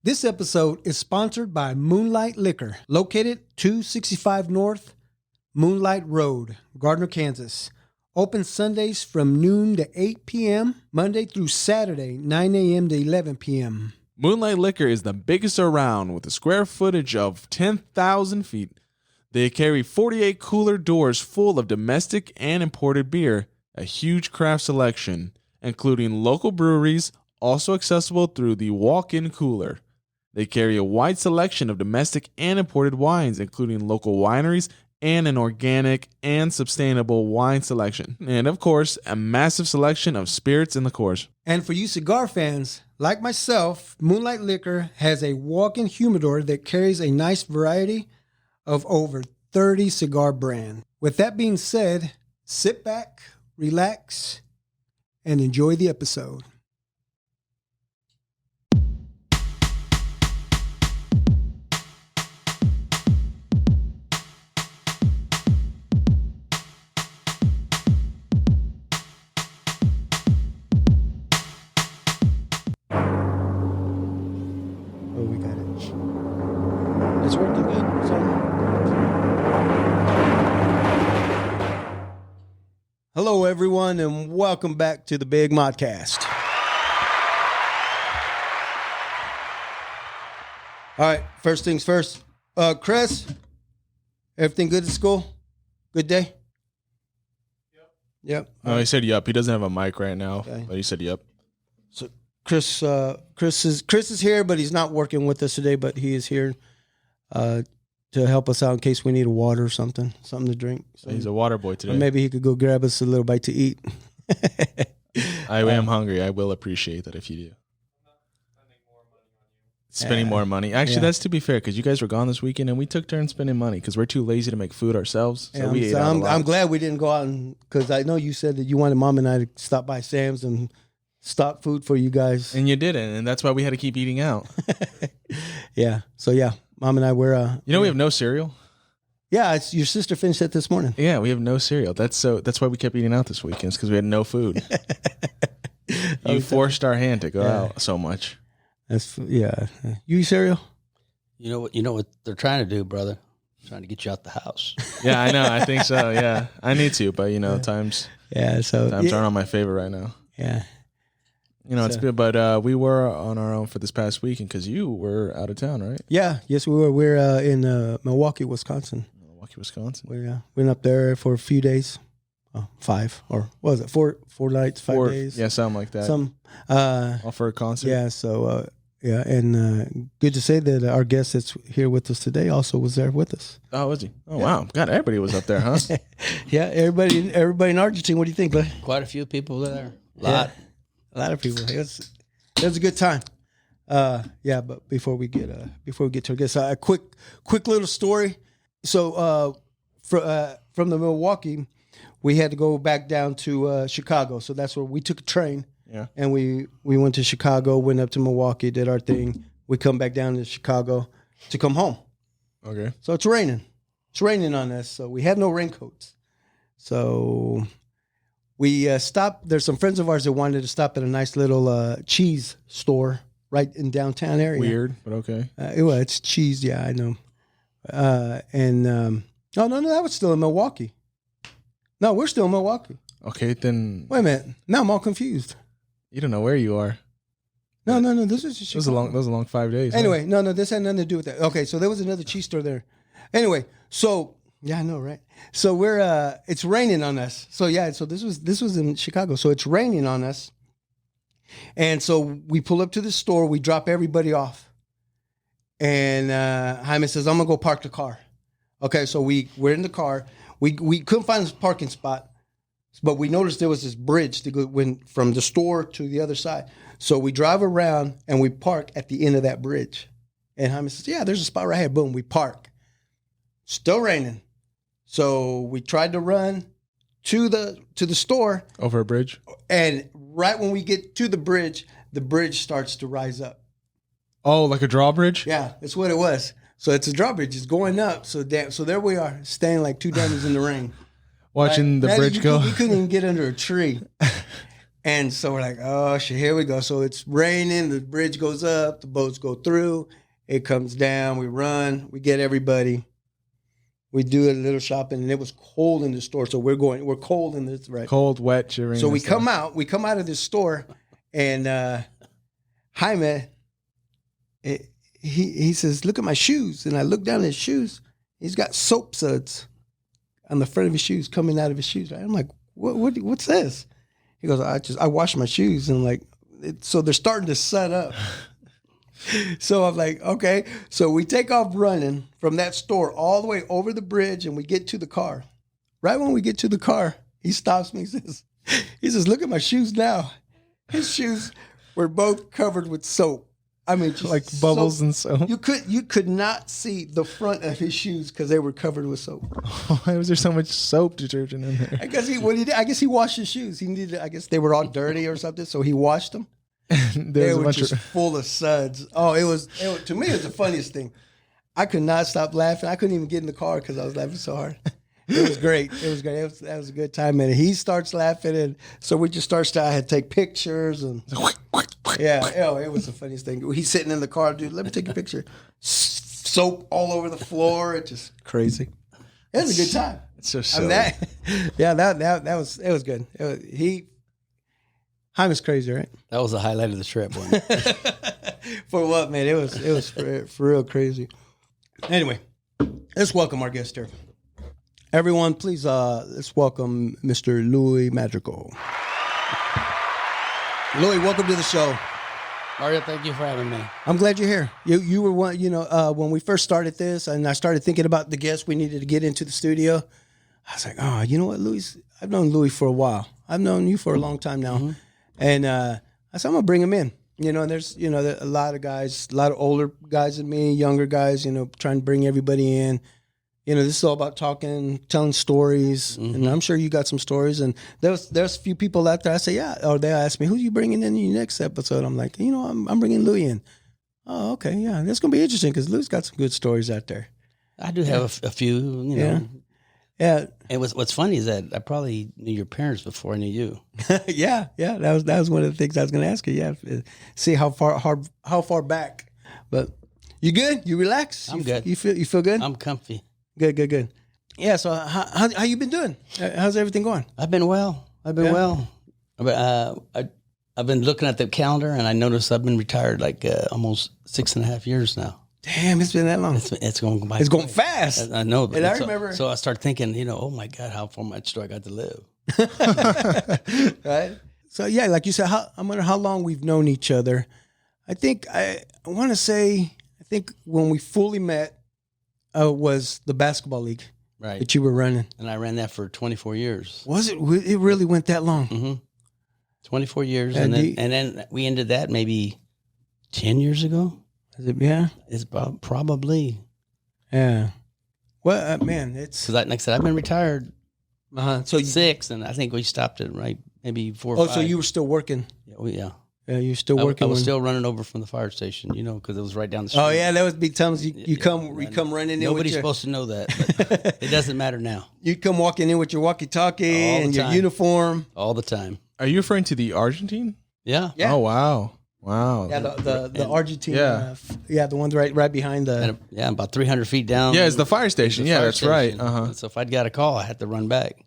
This episode is sponsored by Moonlight Liquor, located 265 North Moonlight Road, Gardner, Kansas. Open Sundays from noon to 8 p.m., Monday through Saturday, 9 a.m. to 11 p.m. Moonlight Liquor is the biggest around with a square footage of 10,000 feet. They carry 48 cooler doors full of domestic and imported beer, a huge craft selection, including local breweries, also accessible through the walk-in cooler. They carry a wide selection of domestic and imported wines, including local wineries and an organic and sustainable wine selection. And of course, a massive selection of spirits and liqueurs. And for you cigar fans, like myself, Moonlight Liquor has a walk-in humidor that carries a nice variety of over 30 cigar brands. With that being said, sit back, relax, and enjoy the episode. Hello, everyone, and welcome back to the Big Modcast. All right, first things first. Chris, everything good at school? Good day? Yep. Oh, he said yep. He doesn't have a mic right now, okay. But he said yep. So Chris is here, but he's not working with us today, but he is here to help us out in case we need a water or something to drink. So he's a water boy today. Or maybe he could go grab us a little bite to eat. I am hungry. I will appreciate that if you do. Spending more money. Actually, that's to be fair, because you guys were gone this weekend, and we took turns spending money because we're too lazy to make food ourselves. So we ate out a lot. I'm glad we didn't go out, because I know you said that you wanted Mom and I to stop by Sam's and stock food for you guys. And you didn't, and that's why we had to keep eating out. Yeah. So, yeah. Mom and I were... we have no cereal? Yeah, your sister finished it this morning. Yeah, we have no cereal. That's why we kept eating out this weekend, because we had no food. You forced our hand to go out so much. You eat cereal? You know what they're trying to do, brother? Trying to get you out the house. Yeah, I know. I think so, yeah. I need to, but, times aren't on my favor right now. Yeah. It's good, but we were on our own for this past weekend because you were out of town, right? Yeah, yes, we were. We're in Milwaukee, Wisconsin. We went up there for a few days, 5 or what was it? 4 nights, 5 days? Yeah, something like that. All for a concert. Yeah, so and good to say that our guest that's here with us today also was there with us. Oh, was he? Oh, yeah. Wow, God, everybody was up there, huh? Yeah, everybody in Argentina. What do you think, bud? Quite a few people there. A lot of people. It was a good time. But before we get to our guest, a quick little story. So from the Milwaukee, we had to go back down to Chicago. So that's where we took a train. Yeah. And we went to Chicago, went up to Milwaukee, did our thing. We come back down to Chicago to come home. Okay. So it's raining. It's raining on us. So we had no raincoats. So we stopped. There's some friends of ours that wanted to stop at a nice little cheese store right in downtown area. Weird, but okay. It's cheese. Yeah, I know. No, that was still in Milwaukee. No, we're still in Milwaukee. Okay, then. Wait a minute. Now I'm all confused. You don't know where you are. No. This is just. That was a long 5 days. Anyway, no, this had nothing to do with that. Okay, so there was another cheese store there. Anyway, so yeah, I know, right? So we're it's raining on us. So yeah, so this was in Chicago. So it's raining on us, and so we pull up to the store. We drop everybody off, and Jaime says, "I'm gonna go park the car." Okay, so we're in the car. We couldn't find this parking spot. But we noticed there was this bridge that went from the store to the other side. So we drive around and we park at the end of that bridge. And Jaime says, yeah, there's a spot right here. Boom, we park. Still raining. So we tried to run to the store. Over a bridge? And right when we get to the bridge starts to rise up. Oh, like a drawbridge? Yeah, that's what it was. So it's a drawbridge. It's going up. So there we are, standing like two dummies in the rain. Watching the bridge go. We couldn't even get under a tree. And so we're like, oh shit, here we go. So it's raining, the bridge goes up, the boats go through, it comes down, we run, we get everybody. We do a little shopping, and it was cold in the store. So we're cold in this, right? Cold, wet, shivering. So we come out of this store, and Jaime, he says, look at my shoes. And I look down at his shoes. He's got soap suds on the front of his shoes coming out of his shoes. I'm like, what's this? He goes, I wash my shoes. And I'm like, so they're starting to sud up. So I'm like, okay. So we take off running from that store all the way over the bridge, and we get to the car. Right when we get to the car, he stops me. He says, look at my shoes now. His shoes were both covered with soap. I mean, just like bubbles soap. and soap. You could not see the front of his shoes because they were covered with soap. Why was there so much soap detergent in there? I guess he washed his shoes. He needed. I guess they were all dirty or something, so he washed them. They were just full of suds. Oh, it was to me. It was the funniest thing. I could not stop laughing. I couldn't even get in the car because I was laughing so hard. It was great. It was great. That was a good time. And he starts laughing, and so we just I had to take pictures, and it was the funniest thing. He's sitting in the car, dude. Let me take a picture. Soap all over the floor. It's just crazy. It was a good time. It's so silly. That was good. Jaime's crazy, right? That was the highlight of the trip. Wasn't it? For what, man? It was for real crazy. Anyway, let's welcome our guest here. Everyone, please let's welcome Mr. Louie Madrigal. Louie, welcome to the show. Mario, thank you for having me. I'm glad you're here. You were one, when we first started this, and I started thinking about the guests we needed to get into the studio. I was like, oh, you know what, I've known Louie for a while. I've known you for a long time now. Mm-hmm. And I said, I'm going to bring him in. And there's, a lot of guys, a lot of older guys than me, younger guys, trying to bring everybody in. This is all about talking, telling stories. Mm-hmm. And I'm sure you got some stories. And there's a few people out there. I say, yeah. Or they'll ask me, who are you bringing in your next episode? I'm like, I'm bringing Louie in. Oh, okay. Yeah. That's going to be interesting because Louie's got some good stories out there. I do have a few, Yeah. And what's funny is that I probably knew your parents before I knew you. Yeah. That was one of the things I was going to ask you. Yeah, see how far back. But you good? You relax? I'm good. You feel good? I'm comfy. Good. Yeah. So how you been doing? How's everything going? I've been well. I've been looking at the calendar, and I noticed I've been retired like almost 6.5 years now. Damn, it's been that long. It's going by. It's going fast. I know. And I remember. So I started thinking, oh my God, how much do I got to live? Right. So yeah, like you said, I wonder how long we've known each other. I think I want to say when we fully met was the basketball league, right, that you were running, and I ran that for 24 years. Was it? It really went that long? Mm-hmm. 24 years, and then we ended that maybe 10 years ago. Is it? Yeah, it's probably. Yeah. Well, man, it's because like I said, I've been retired. So 6, and I think we stopped at maybe 4 or 5. So you were still working? Yeah. Yeah, you're still working. I was still running over from the fire station, because it was right down the street. Oh yeah, that would be times you come running in. Nobody's supposed to know that, but it doesn't matter now. You'd come walking in with your walkie-talkie and your uniform all the time. Are you referring to the Argentine? Yeah. Oh wow. Yeah, the Argentine. Yeah, the ones right behind the. About 300 feet down. Yeah, it's the fire station. Yeah, that's right. So if I'd got a call, I had to run back.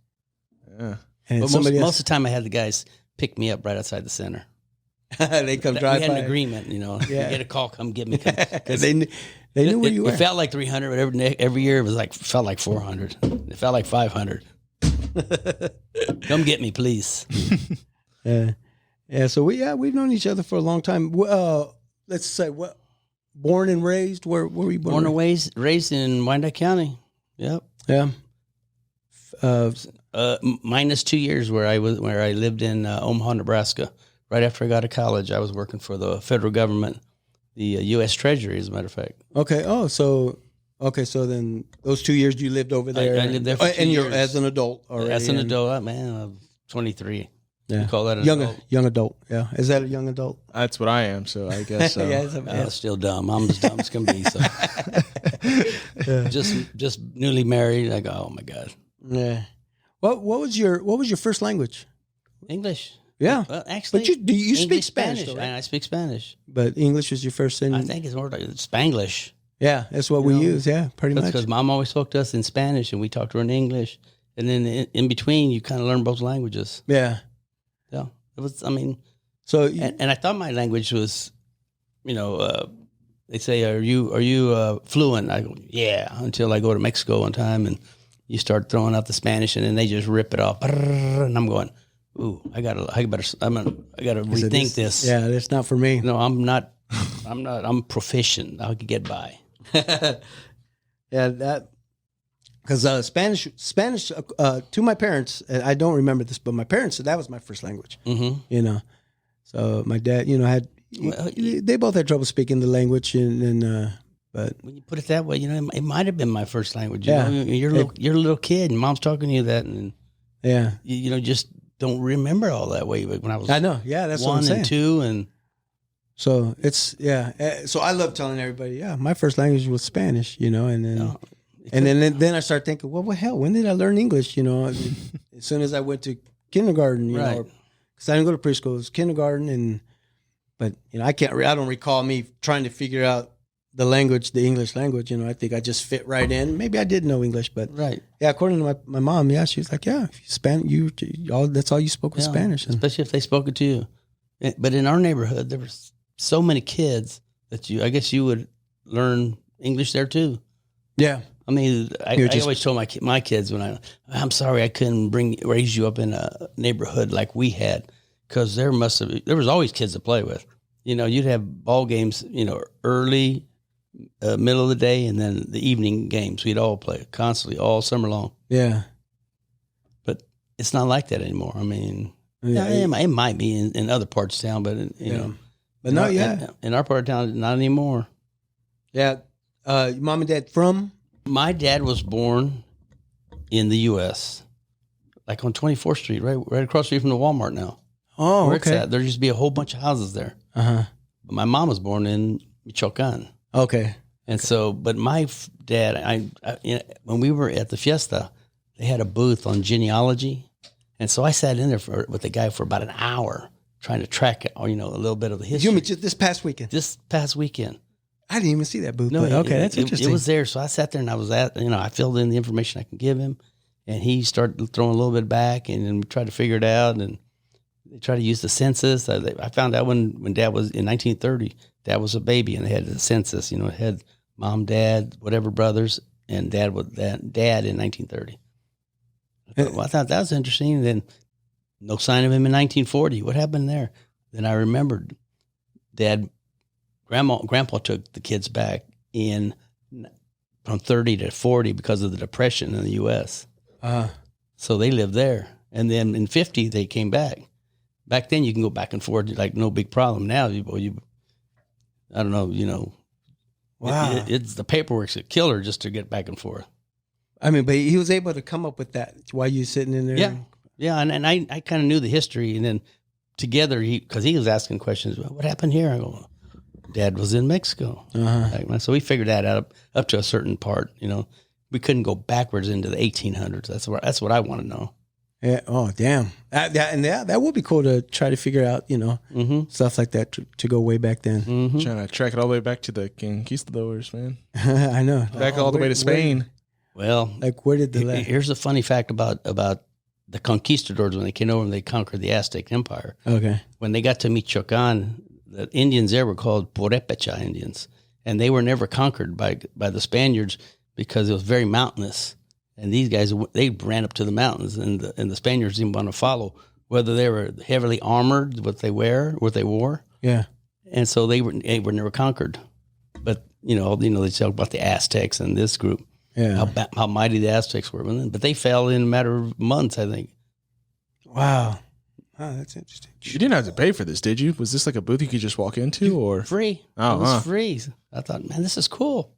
Yeah. But most of the time, I had the guys pick me up right outside the center. They come drive by. We had an agreement, You get a call, come get me. Because they knew where you were. It felt like 300, but every year it was felt like 400. It felt like 500. Come get me, please. Yeah. So we've known each other for a long time. Let's say born and raised. Where were you born? Born and raised in Wyandotte County. Yep. Yeah. Minus 2 years where I lived in Omaha, Nebraska. Right after I got to college, I was working for the federal government, the U.S. Treasury, as a matter of fact. Okay. Oh, so then those 2 years you lived over there. I lived there for 2 years. And you're as an adult already. As an adult, man, I'm 23. Yeah. You call that an adult? Young adult. Yeah. Is that a young adult? That's what I am. So I guess so. Yeah, still dumb. I'm as dumb as can be. So just newly married. I go, oh my God. Yeah. What was your first language? English. Yeah. Well, actually, But you speak English, Spanish, though, right? I speak Spanish. But English was your first thing. I think it's more like Spanglish. Yeah, that's what we use. Yeah, pretty much. Because Mom always spoke to us in Spanish, and we talked to her in English. And then in between, you kind of learn both languages. Yeah. Yeah, it was. I mean, so and I thought my language was, they say, "Are you fluent?" I go, "Yeah." Until I go to Mexico one time, and you start throwing out the Spanish, and then they just rip it off, and I'm going, "Ooh, I gotta rethink this." Yeah, that's not for me. No, I'm not. I'm proficient. I could get by. Yeah, that because Spanish to my parents, and I don't remember this, but my parents said that was my first language. Mm-hmm. So my dad, had they both had trouble speaking the language, but when you put it that way, it might have been my first language. Yeah. You're a little kid, and Mom's talking to you that, and yeah, you just don't remember all that way. But when I was, I know, yeah, that's what I'm one saying. and two, and So it's so I love telling everybody, my first language was Spanish, and then then I start thinking, well, what hell? When did I learn English? As soon as I went to kindergarten, Right. because I didn't go to preschool, it was kindergarten, but I don't recall me trying to figure out the English language. I think I just fit right in. Maybe I did know English, but right. yeah, according to my mom, she was like, yeah, that's all you spoke was Spanish, especially if they spoke it to you. But in our neighborhood, there was so many kids that I guess you would learn English there too. Yeah. I mean, I always told my kids I'm sorry I couldn't raise you up in a neighborhood like we had, because there was always kids to play with. You'd have ball games, early, middle of the day, and then the evening games. We'd all play constantly all summer long. Yeah. But it's not like that anymore. I mean, it might be in other parts of town, but But no, yeah. In our part of town, not anymore. Yeah. Mom and dad from? My dad was born in the U.S., like on 24th Street, right across the street from the Walmart now. Oh, Where okay. it's at. There used to be a whole bunch of houses there. Uh-huh. But my mom was born in Michoacan. Okay. And so, but my dad, when we were at the fiesta, they had a booth on genealogy. And so I sat in there with the guy for about an hour trying to track a little bit of the history. You mean just this past weekend? This past weekend. I didn't even see that booth. No, but okay, that's interesting. It was there. So I sat there and I filled in the information I can give him. And he started throwing a little bit back, and then we tried to figure it out. And they tried to use the census. I found out when Dad was in 1930, Dad was a baby, and they had the census. It had mom, dad, whatever brothers, and Dad in 1930. I thought that was interesting. And then no sign of him in 1940. What happened there? Then I remembered Grandpa took the kids back from 30 to 40 because of the Depression in the U.S. So they lived there. And then in 50, they came back. Back then, you can go back and forth like no big problem. Now, I don't know, Wow. it's the paperwork's a killer just to get back and forth. I mean, but he was able to come up with that while you sitting in there. Yeah. Yeah. And I kind of knew the history. And then together, because he was asking questions, what happened here? I go, Dad was in Mexico. Uh-huh. So we figured that out up to a certain part. We couldn't go backwards into the 1800s. That's what I want to know. Yeah. Oh, damn. That would be cool to try to figure out, stuff like that to go way back then. Mm-hmm. Trying to track it all the way back to the conquistadors, man. I know. Back all the way to Spain. Well, where did here's a funny fact about the conquistadors when they came over and they conquered the Aztec Empire. Okay. When they got to Michoacan, the Indians there were called Purepecha Indians, and they were never conquered by the Spaniards because it was very mountainous. And these guys, they ran up to the mountains, and the Spaniards didn't want to follow, whether they were heavily armored, what they wore. Yeah. And so they were never conquered. But they talk about the Aztecs and this group. Yeah. How mighty the Aztecs were, but they fell in a matter of months, I think. Wow. Oh, that's interesting. You didn't have to pay for this, did you? Was this like a booth you could just walk into, or free? Oh, it was free. I thought, man, this is cool.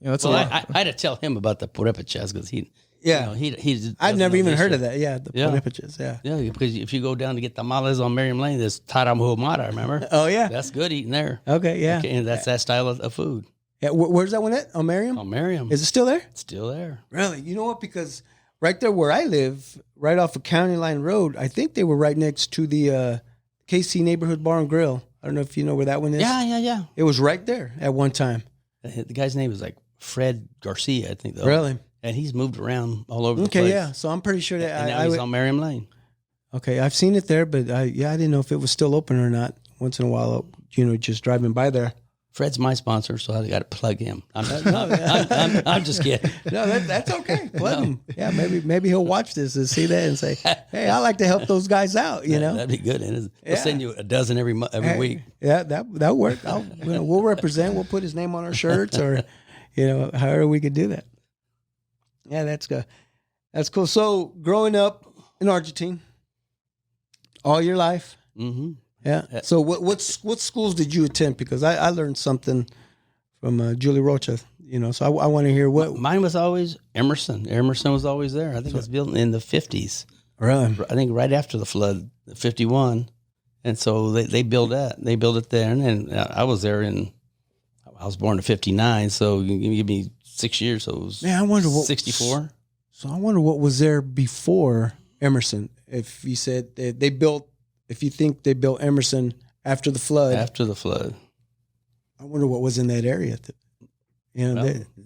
Yeah, that's well, a lot. I had to tell him about the Purepechas because he I've never even heard of that. Yeah, the Purepechas. Yeah, because if you go down to get tamales on Merriam Lane, there's taramahumara, remember? Oh, yeah. That's good eating there. Okay, yeah. And that's that style of food. Yeah, where's that one at? On Merriam? On Merriam. Is it still there? It's still there. Really? You know what? Because right there where I live, right off of County Line Road, I think they were right next to the KC Neighborhood Bar and Grill. I don't know if you know where that one is. Yeah. It was right there at one time. The guy's name was like Fred Garcia, I think. Though. Really? And he's moved around all over the Okay, place. yeah. So I'm pretty sure that And now he's on Merriam Lane. Okay, I've seen it there, but I didn't know if it was still open or not. Once in a while, just driving by there. Fred's my sponsor, so I got to plug him. I'm just kidding. No, that's okay. Plug him. Yeah, maybe he'll watch this and see that and say, "Hey, I like to help those guys out." That'd be good. We'll send you a dozen every week. Yeah, that'll work. We'll represent. We'll put his name on our shirts, or however we could do that. Yeah, that's good. That's cool. So, growing up in Argentina, all your life. Mm-hmm. Yeah. So what schools did you attend? Because I learned something from Julie Rocha, so I want to hear what. Mine was always Emerson. Emerson was always there. I think it was built in the 50s. Really? I think right after the flood, 51. And so they built that. They built it there. And then I was there I was born in 59. So you give me 6 years. So it was I wonder what 64. So I wonder what was there before Emerson. If you said if you think they built Emerson after the flood. After the flood. I wonder what was in that area.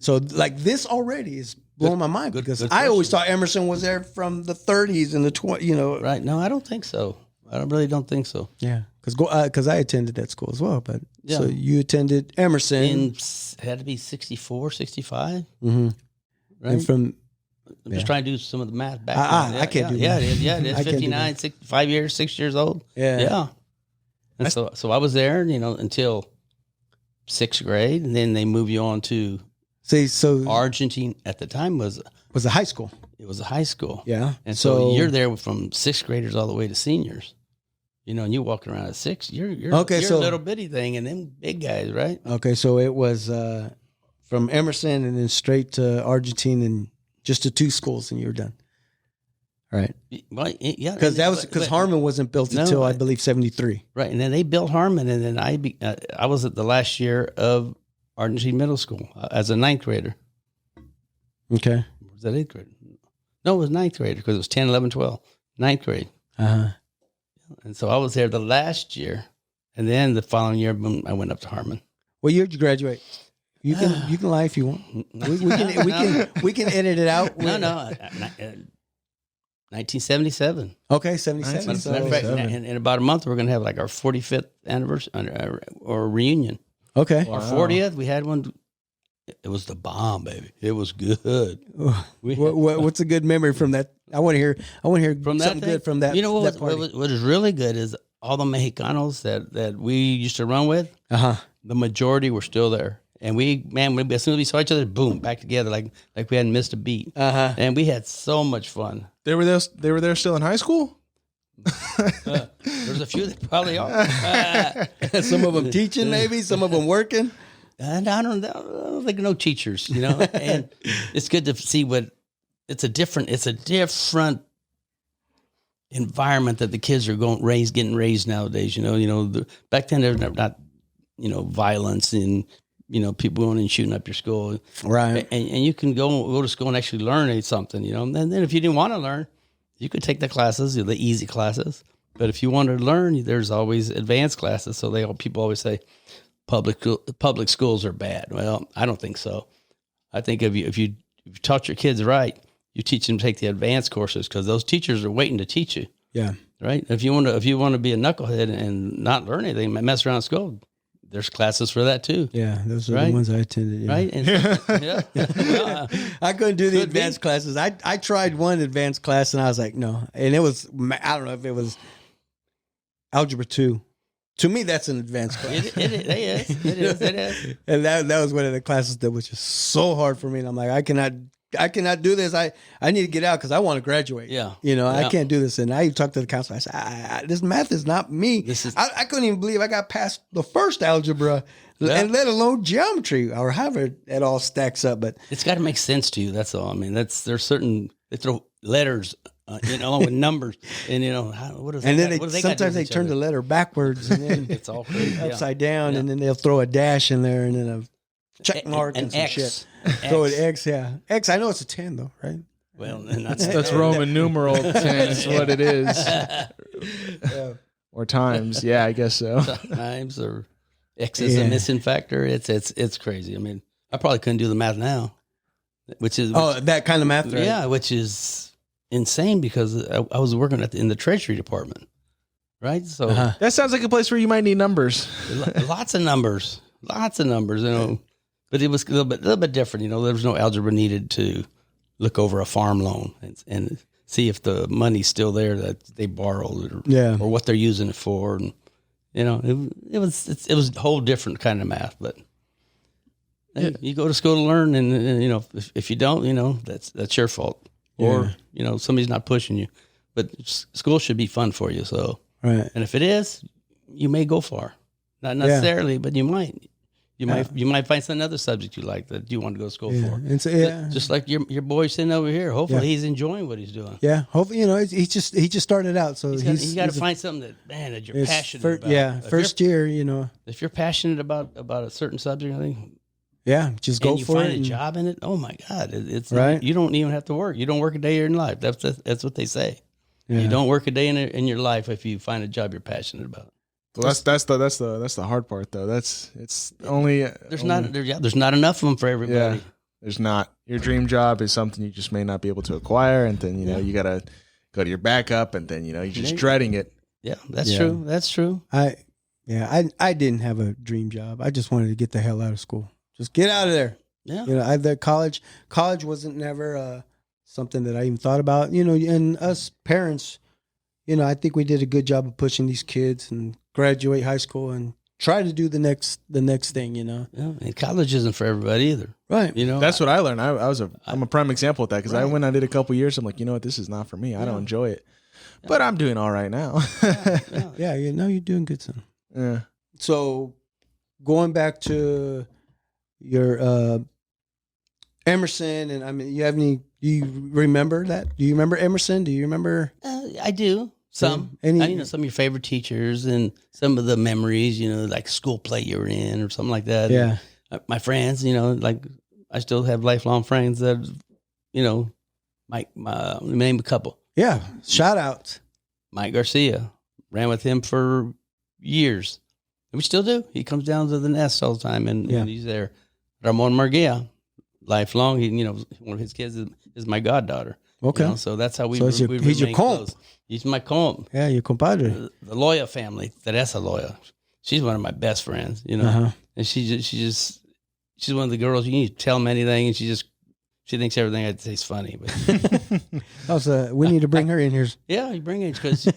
So like this already is blowing my mind because I always thought Emerson was there from the 30s and the 20s, Right. No, I don't think so. I really don't think so. Yeah. Because I attended that school as well. But so you attended Emerson. Had to be 64, 65. Mm-hmm. Right. And from. I'm just trying to do some of the math back then. I can't do that. Yeah, it is. 59, 5 years, 6 years old. Yeah. And so I was there, until 6th grade, and then they move you on to Argentine. At the time was a high school. It was a high school. Yeah. And so you're there from 6th graders all the way to seniors. And you're walking around at 6. You're a little bitty thing, and them big guys, right? Okay, so it was from Emerson and then straight to Argentine and just the 2 schools, and you were done. Right. Well, yeah. Because Harmon wasn't built until I believe 73. Right, and then they built Harmon, and then I was at the last year of Argentine Middle School as a 9th grader. Okay. Was that 8th grade? No, it was 9th grade because it was 10, 11, 12. 9th grade. Uh-huh. And so I was there the last year, and then the following year, boom, I went up to Harmon. What year did you graduate? You can lie if you want. We can edit it out. No, 1977. Okay, 77. Matter of fact, in about a month, we're going to have like our 45th anniversary or reunion. Okay. Our 40th, we had one. It was the bomb, baby. It was good. What's a good memory from that? I want to hear from something good from that. What is really good is all the Mexicanos that we used to run with. The majority were still there. And as soon as we saw each other, boom, back together like we hadn't missed a beat. And we had so much fun. They were there still in high school? There's a few that probably are. Some of them teaching, maybe. Some of them working. And I don't think no teachers, And it's good to see it's a different environment that the kids are getting raised nowadays. Back then there's not violence and people going and shooting up your school, right? And you can go to school and actually learn something, And then if you didn't want to learn, you could take the classes, the easy classes. But if you wanted to learn, there's always advanced classes. So people always say public schools are bad. Well, I don't think so. I think if you taught your kids right, you teach them to take the advanced courses because those teachers are waiting to teach you. Yeah. Right. If you want to be a knucklehead and not learn anything, mess around at school, there's classes for that too. Yeah, those are the ones I attended. Yeah. Right. And I couldn't do the advanced classes. I tried one advanced class and I was like, no. And it was, I don't know if it was Algebra 2. To me, that's an advanced class. It is. And that was one of the classes that was just so hard for me. And I'm like, I cannot do this. I need to get out because I want to graduate. Yeah. I can't do this. And I talked to the counselor. I said, this math is not me. I couldn't even believe I got past the first algebra and let alone geometry or however it all stacks up. But it's got to make sense to you. That's all. I mean, there's certain, they throw letters along with numbers, and what is? And then sometimes they turn the letter backwards, and then it's all crazy, upside down, and then they'll throw a dash in there, and then a check mark and some X. shit. Throw an X, yeah. X. I know it's a 10 though, right? Well, that's Roman numeral 10 is what it is. or times. Yeah, I guess so. Times or X is a missing factor. It's crazy. I mean, I probably couldn't do the math now, which that kind of math, right? Yeah, which is insane because I was working in the Treasury Department, right? So That sounds like a place where you might need numbers. lots of numbers, you know. But it was a little bit different, you know. There was no algebra needed to look over a farm loan and see if the money's still there that they borrowed, or what they're using it for, and you know, it was a whole different kind of math. But hey, you go to school to learn, and you know, if you don't, you know, that's your fault, or you know, somebody's not pushing you. But school should be fun for you, so right. And if it is, you may go far, not necessarily, but you might. You might find some other subject you like that you want to go to school for. And so, Just like your boy sitting over here. Hopefully he's enjoying what he's doing. Yeah, hopefully, you know, he just started out, so he's got to find something that you're passionate about. Yeah, first year, you know. If you're passionate about a certain subject, I think. Yeah, just go for it. And you find a job in it. Oh my God, it's right. You don't even have to work. You don't work a day in your life. That's what they say. Yeah. You don't work a day in your life if you find a job you're passionate about. Well, that's the hard part though. It's only there's not enough of them for everybody. Yeah, there's not. Your dream job is something you just may not be able to acquire, and then you know you gotta go to your backup, and then you know you're just dreading it. Yeah, that's true. That's true. I didn't have a dream job. I just wanted to get the hell out of school. Just get out of there. Yeah, you know, college wasn't never something that I even thought about. You know, and us parents, you know, I think we did a good job of pushing these kids and graduate high school and try to do the next thing, you know. Yeah, and college isn't for everybody either. Right. You know, that's what I learned. I'm a prime example of that because I went and did a couple years. I'm like, you know what, this is not for me. I don't enjoy it, but I'm doing all right now. Yeah, you know, you're doing good, son. Yeah. So going back to your Emerson, and I mean, do you remember that? Do you remember Emerson? Do you remember? I do. Some, you know, some of your favorite teachers and some of the memories, you know, like school play you were in or something like that. Yeah. And my friends, you know, like I still have lifelong friends that, you know, name a couple. Yeah. Shout outs. Mike Garcia, ran with him for years. And we still do. He comes down to the nest all the time and he's there. Ramon Marguia, lifelong. He, you know, one of his kids is my goddaughter. Okay. You know, so that's how we he's your comp. He's my comp. Yeah, your compadre. The Loya family, Teresa Loya. She's one of my best friends, you know. And she's one of the girls, you can tell them anything and she thinks everything I say is funny. But we need to bring her in here. Yeah, you bring it because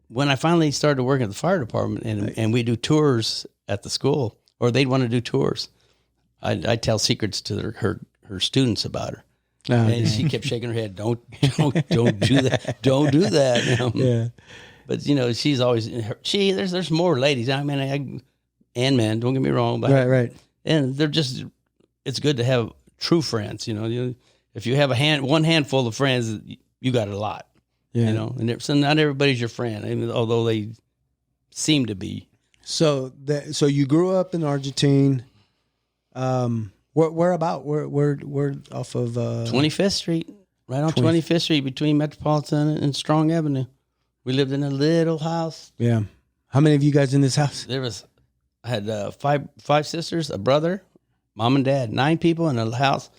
when I finally started working at the fire department and we do tours at the school, or they'd want to do tours, I'd tell secrets to her students about her. And she kept shaking her head. Don't do that. Don't do that. Yeah. But you know, she's always there's more ladies. I mean, and men. Don't get me wrong. But right. And they're just. It's good to have true friends. You know, if you have one handful of friends, you got a lot. Yeah. You know, and so not everybody's your friend, even although they seem to be. So you grew up in Argentine. Where about? Where off of 25th Street, right on 25th Street between Metropolitan and Strong Avenue. We lived in a little house. Yeah. How many of you guys in this house? I had five sisters, a brother, mom and dad, 9 people in a house.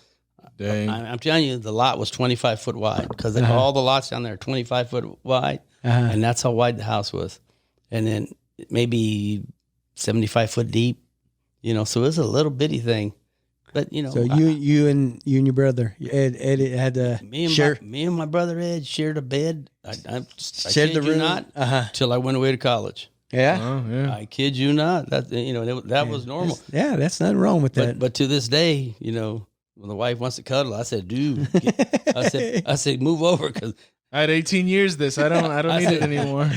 Dang. I'm telling you, the lot was 25 foot wide because all the lots down there are 25 foot wide, and that's how wide the house was. And then maybe 75 foot deep, you know. So it was a little bitty thing. But you know, so you and your brother Ed had me and my brother Ed shared a bed. I shared the room not till I went away to college. Yeah, I kid you not. That that was normal. That's nothing wrong with that. But to this day, you know, when the wife wants to cuddle, I said, "Dude," I said, "Move over," because I had 18 years this. I don't need it anymore.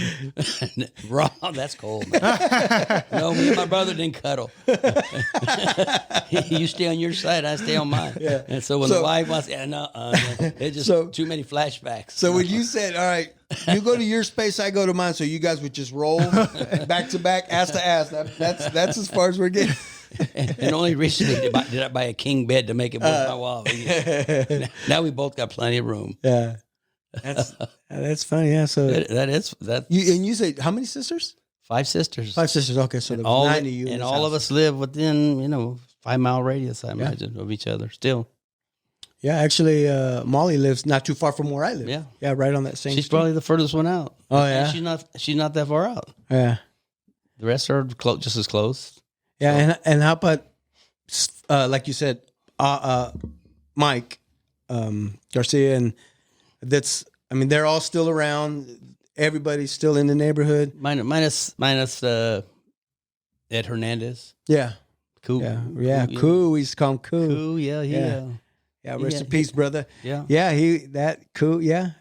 Wrong. That's cold, man. No, me and my brother didn't cuddle. You stay on your side, I stay on mine. Yeah. And so when the wife wants, it's just too many flashbacks. So when you said, all right, you go to your space, I go to mine, so you guys would just roll back to back, ass to ass. That's as far as we're getting. And only recently did I buy a king bed to make it worth my while. Now we both got plenty of room. Yeah. That's funny. Yeah. So that. you say how many sisters? 5 sisters. 5 sisters. Okay, so And there was 9 of you, in and this all house. of us live within 5-mile radius. I imagine of each other still. Yeah, actually, Molly lives not too far from where I live. Yeah, right on that same. She's street. probably the furthest one out. Oh And yeah, she's not that far out. yeah, The rest are just as close. yeah. And how about like you said, Mike Garcia, and they're all still around. Everybody's still in the neighborhood. Minus Ed Hernandez. Yeah, Cool. yeah. Cool. We used to call him Cool. Cool. Yeah. Yeah, rest in peace, brother. Yeah. Yeah, Cool. Yeah,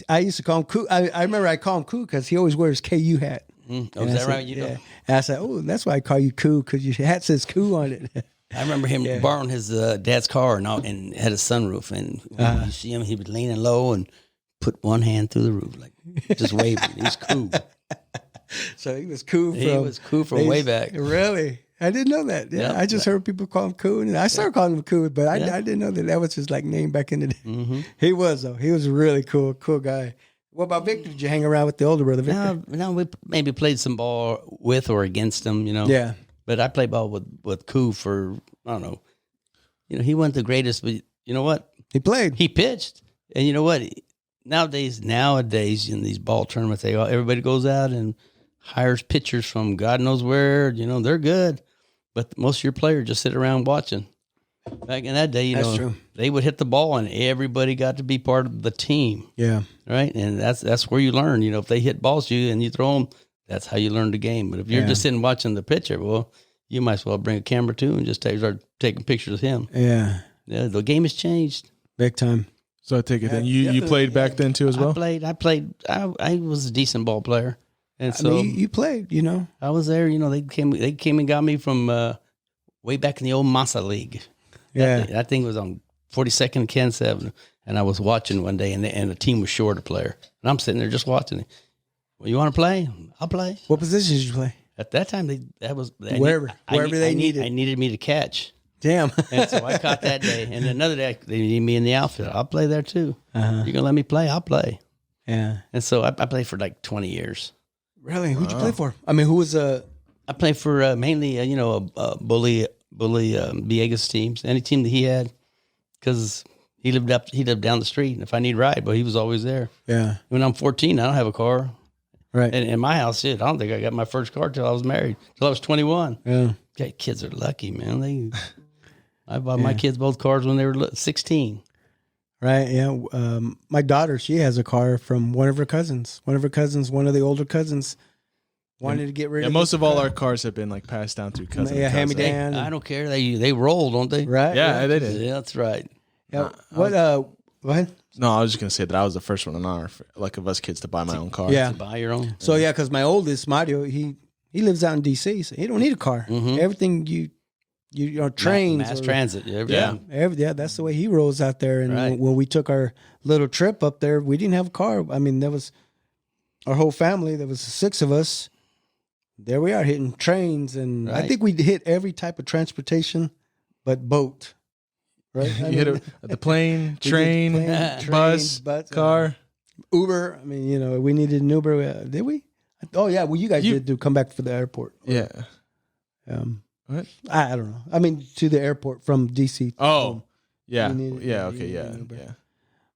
I used to call him Cool. I remember I call him Cool because he always wears KU hat. Oh, And is I that said, right? You know. And I said, oh, that's why I call you Cool, because your hat says Cool on it. I remember him borrowing his dad's car and had a sunroof, and when you see him, he was leaning low and put one hand through the roof, like just waving. He's cool. So he was cool. He was cool from way back. Really? I didn't know that. Yeah, I just heard people call him Cool, and I started calling him Cool, but I didn't know that was his like name back in the day. Mm-hmm. He was though. He was a really cool guy. What about Victor? Did you hang around with the older brother, Victor? No, we maybe played some ball with or against him, Yeah. But I played ball with Koo for, I don't know. He wasn't the greatest, but you know what? He played. He pitched. And you know what? Nowadays in these ball tournaments, everybody goes out and hires pitchers from God knows where. They're good. But most of your players just sit around watching. Back in that day, That's true. They would hit the ball and everybody got to be part of the team. Yeah. Right? And that's where you learn. If they hit balls to you and you throw them, that's how you learn the game. But if you're just sitting watching the pitcher, well, you might as well bring a camera too and just start taking pictures of him. Yeah. Yeah, the game has changed. Big time. So I take it then you played back then too as well? I played. I was a decent ball player. And so you played, I was there. They came and got me from way back in the old Massa League. Yeah. That thing was on 42nd and Kansas Avenue. And I was watching one day, and the team was short a player. And I'm sitting there just watching it. Well, you want to play? I'll play. What position did you play? At that time, Wherever they needed. I needed me to catch. Damn. And so I caught that day. And another day, they need me in the outfield. I'll play there too. Uh-huh. You're going to let me play? I'll play. Yeah. And so I played for like 20 years. Really? Who'd you play for? I mean, who was I played for mainly, a bully Villegas teams, any team that he had, because he lived down the street. And if I need a ride, but he was always there. Yeah. When I'm 14, I don't have a car. Right. And in my house, I don't think I got my first car till I was married, till I was 21. Yeah. Okay, kids are lucky, man. I bought my kids both cars when they were 16. Right. Yeah. My daughter, she has a car from one of her cousins. One of the older cousins, wanted to get rid of. Yeah, most of all our cars have been like passed down through cousins. Yeah, hand me down. I don't care. They roll, don't they? Right. Yeah, they did. Yeah, that's right. Yeah. Go ahead. No, I was just gonna say that I was the first one in our of us kids to buy my own car. Yeah. To buy your own. So yeah, because my oldest Mario, he lives out in DC, so he don't need a car. Mm-hmm. Everything you trains, mass transit. Yeah. that's the way he rolls out there. And when we took our little trip up there, we didn't have a car. I mean, there was our whole family. There was 6 of us. There we are hitting trains, and I think we hit every type of transportation, but boat. Right? You hit the plane, train, bus, car, Uber. I mean, we needed an Uber. Did we? Oh yeah. Well, you guys did do come back for the airport. Yeah. What? I don't know. I mean, to the airport from DC. Oh, yeah. Yeah. Okay. Yeah. Yeah.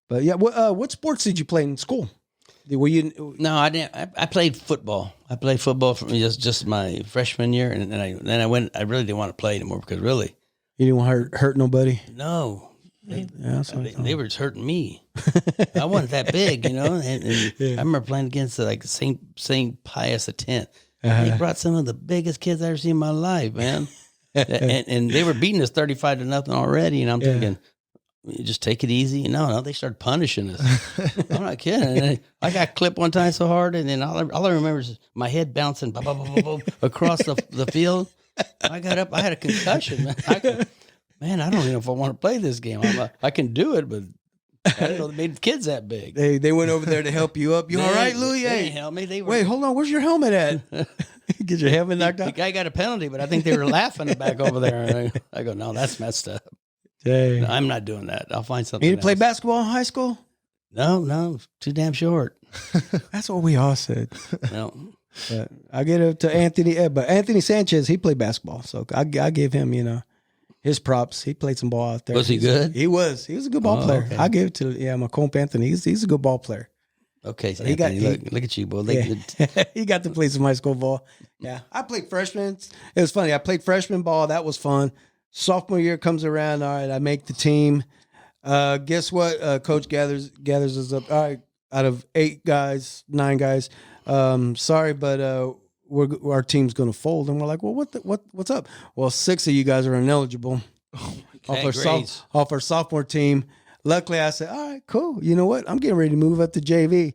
But yeah, what sports did you play in school? Were you? No, I didn't. I played football. I played football for just my freshman year, and then I went. I really didn't want to play anymore because really, you didn't want to hurt nobody. No, they were just hurting me. I wasn't that big, And I remember playing against like St. Pius X. They brought some of the biggest kids I ever seen in my life, man. and they were beating us 35-0 already, and I'm thinking, just take it easy. No, they started punishing us. I'm not kidding. And I got clipped one time so hard, and then all I remember is my head bouncing across the field. I got up. I had a concussion. Man, I don't even know if I want to play this game. I can do it, but I didn't know they made kids that big. They went over there to help you up. You all right, Louie? They didn't help me. Wait, hold on. Where's your helmet at? Get your helmet knocked out. The guy got a penalty, but I think they were laughing back over there. And I go, no, that's messed up. Dang. No, I'm not doing that. I'll find something. You didn't play else. basketball in high school? No, too damn short. That's what we all said. No. But I get it to Anthony. But Anthony Sanchez, he played basketball, so I give him, his props. He played some ball out there. Was he good? He was. He was a good ball player. Okay. I give it to my comp Anthony. He's a good ball player. Okay, so he got- look at you, boy. He got to play some high school ball. Yeah, I played freshman. It was funny. I played freshman ball. That was fun. Sophomore year comes around. All right, I make the team. Guess what? Coach gathers us up. All right, out of 9 guys. Sorry, but our team's going to fold. And we're like, well, what's up? Well, 6 of you guys are ineligible off our sophomore team. Luckily, I said, all right, cool. You know what? I'm getting ready to move up to JV.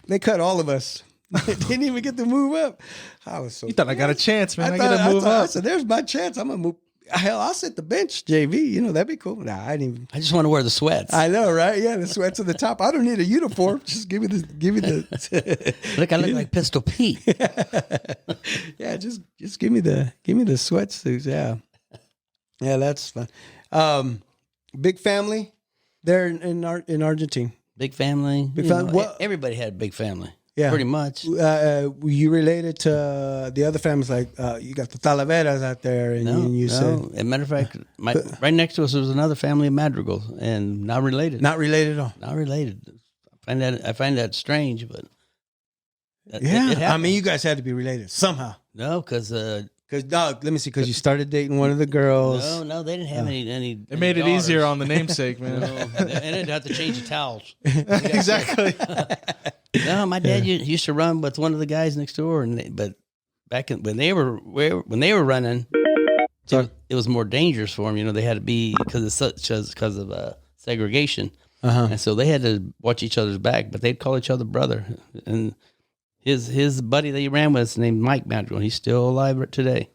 They cut all of us. Didn't even get to move up. I was so. You thought I got a chance, man. I thought- got to move I up. said, there's my chance. I'm gonna move. Hell, I'll sit the bench, JV. That'd be cool. Nah, I didn't even. I just want to wear the sweats. I know, right? Yeah, the sweats at the top. I don't need a uniform. Just give me the. Look, I look like Pistol Pete. Yeah, just give me the sweatsuits. Yeah, that's fun. Big family there in Argentina. Big family. Big family. What- Everybody had a big family. Yeah, Pretty much. Were you related to the other families? Like you got the Talaveras out there, and you said As a matter of fact, right next to us was another family of Madrigal, and not related. not related at all. Not related. I find that strange, but it Yeah, I happened. mean, you guys had to be related somehow. No, because Let me see, because you started dating one of the girls. no, they didn't have any. It made it daughters. easier on the namesake, man. No, and they didn't have to change the towels. Exactly. No, my dad used to run with one of the guys next door, but back when they were running, it was more dangerous for them. They had to be because of segregation, and so they had to watch each other's back. But they'd call each other brother. And his buddy that he ran with is named Mike Madrigal. He's still alive today.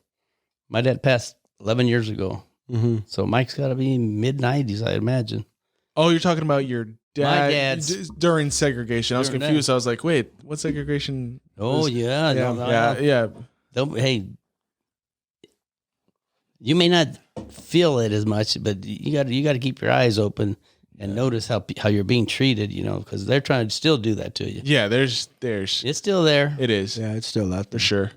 My dad passed 11 years ago, so Mike's got to be mid-90s, I imagine. Oh, you're talking about your dad My dad's- during segregation. I was During confused. I was like, wait, what segregation? Oh yeah, Yeah. Hey, you may not feel it as much, but you got to keep your eyes open and notice how you're being treated. Because they're trying to still do that to you. Yeah, there's It's still there. it is Yeah, it's still out for there. sure.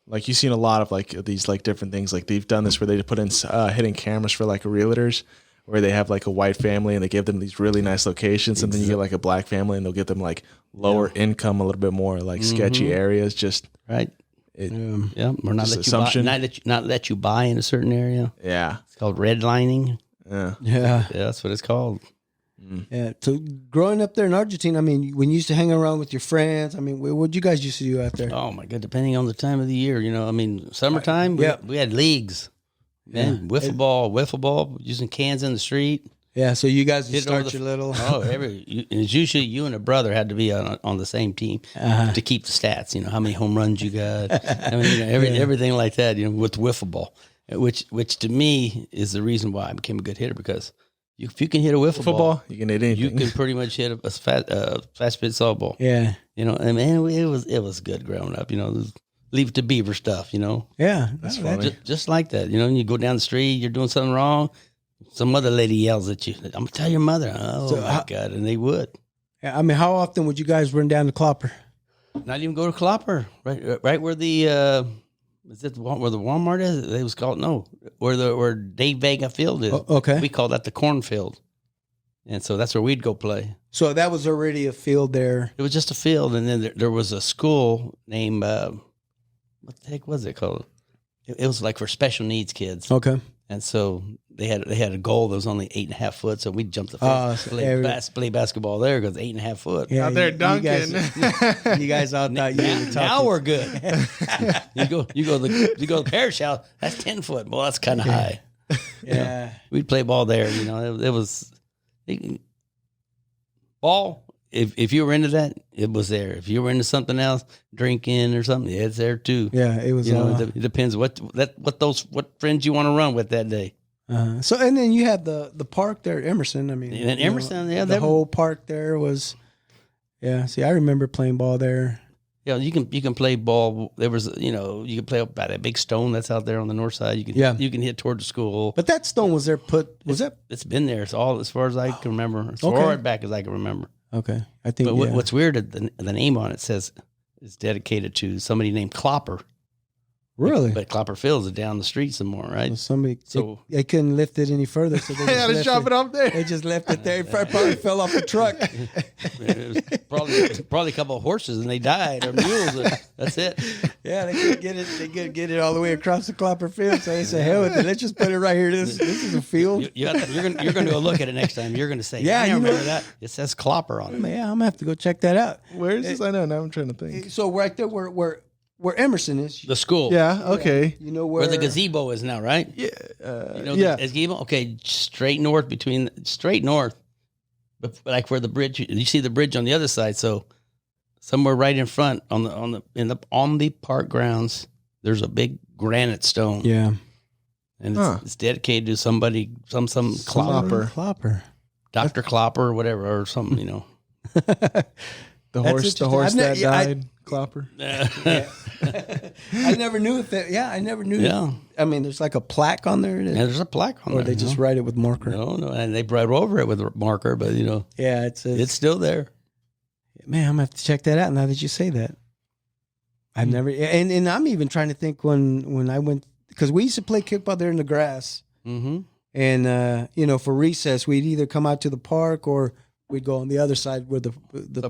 Like you've seen a lot of like these like different things. Like they've done this where they put in hidden cameras for like realtors, where they have like a white family and they give them these really nice locations, and then you get like a black family and they'll get them like lower income, a little bit more like sketchy areas. Just Right. Yeah. Or not Just let you buy, assumption. not let you buy in a certain area. yeah, It's called redlining. yeah. Yeah, Yeah, that's what it's called. yeah. So growing up there in Argentina, I mean, when you used to hang around with your friends, I mean, what you guys used to do out there? Oh my God! Depending on the time of the year, I mean, summertime, Yeah. we had leagues. Man, wiffle ball, using cans in the street. Yeah, so you guys would Hit over start your little. It's usually you and a brother had to be on the same team to keep the stats. How many home runs you got. I mean, everything like that. With wiffle ball, which to me is the reason why I became a good hitter, because if you can hit a wiffle ball, You can hit anything. you can pretty much hit a fast pitch softball. Yeah, And man, it was good growing up. Leave it to beaver stuff. yeah, That's No, funny. Just like that. And you go down the street, you're doing something wrong. Some other lady yells at you. I'm gonna tell your mother. Oh So my God! And they would Yeah, I mean, how often would you guys run down to Clopper? not even go to Clopper. Right where the is it where the Walmart is? It was called where Dave Vega Field is. Okay, We call that the cornfield, and so that's where we'd go play. so that was already a field there. It was just a field, and then there was a school named what the heck was it called? It was like for special needs kids. Okay, And so they had a goal that was only 8.5 foot. So we'd jump the Oh, fence, so play basketball there because 8.5 foot. yeah, Out there you dunking. You guys all thought you were Now talking. we're good. you go to the parish house. That's 10 foot. Well, that's kind of high. Yeah, We'd play ball there. It was ball. If you were into that, it was there. If you were into something else, drinking or something, it's there too. yeah, it was. It depends what friends you want to run with that day. So and then you had the park there, at Emerson. I mean, And Emerson, the whole park there was. Yeah, see, I remember playing ball there. Yeah, you can play ball. There was, you can play up by that big stone that's out there on the north side. You can hit toward the school. But that stone was there. Was that? It's been there. It's all as far as I can remember. As Okay. far back as I can remember. Okay, I think. But yeah. what's weird, the name on it says it's dedicated to somebody named Clopper. Really? But Clopper Fields is down the street some more, right? So somebody, So- they couldn't lift it any further, so they They had to just shop left it off there. They just left it there. It probably fell off the truck. It was probably a couple of horses and they died, or mules. That's it. Yeah, they couldn't get it. They couldn't get it all the way across the Clopper Field. So they said, "Hell with it. Let's just put it right here. This is a field." You're going to go look at it next time. You're going to say, Yeah, I you know- remember that. It says Clopper on it. Yeah, I'm gonna have to go check that out. Where is this? I know. Now I'm trying to think. So right there, where Emerson is. The school. Yeah. Okay. You know where Where the gazebo is now, right? Yeah. You know yeah. the gazebo? Okay, straight north, but like where the bridge, you see the bridge on the other side. So somewhere right in front on the park grounds, there's a big granite stone. Yeah. And Huh. it's dedicated to somebody, some Clopper. Clopper. Dr. Clopper or whatever, or something, you know. The That's horse. The interesting. horse I've ne- that yeah, I- died. Clopper. I never knew if that. Yeah, I never knew. Yeah. I mean, there's like a plaque on there, Yeah, there's a plaque on or there. they just write it with marker. No, and they write over it with a marker, but you know, Yeah, it's still there. man. I'm gonna have to check that out now that you say that. I've never, and I'm even trying to think when I went, because we used to play kickball there in the grass, Mm-hmm. and you know, for recess we'd either come out to the park or we'd go on the other side where the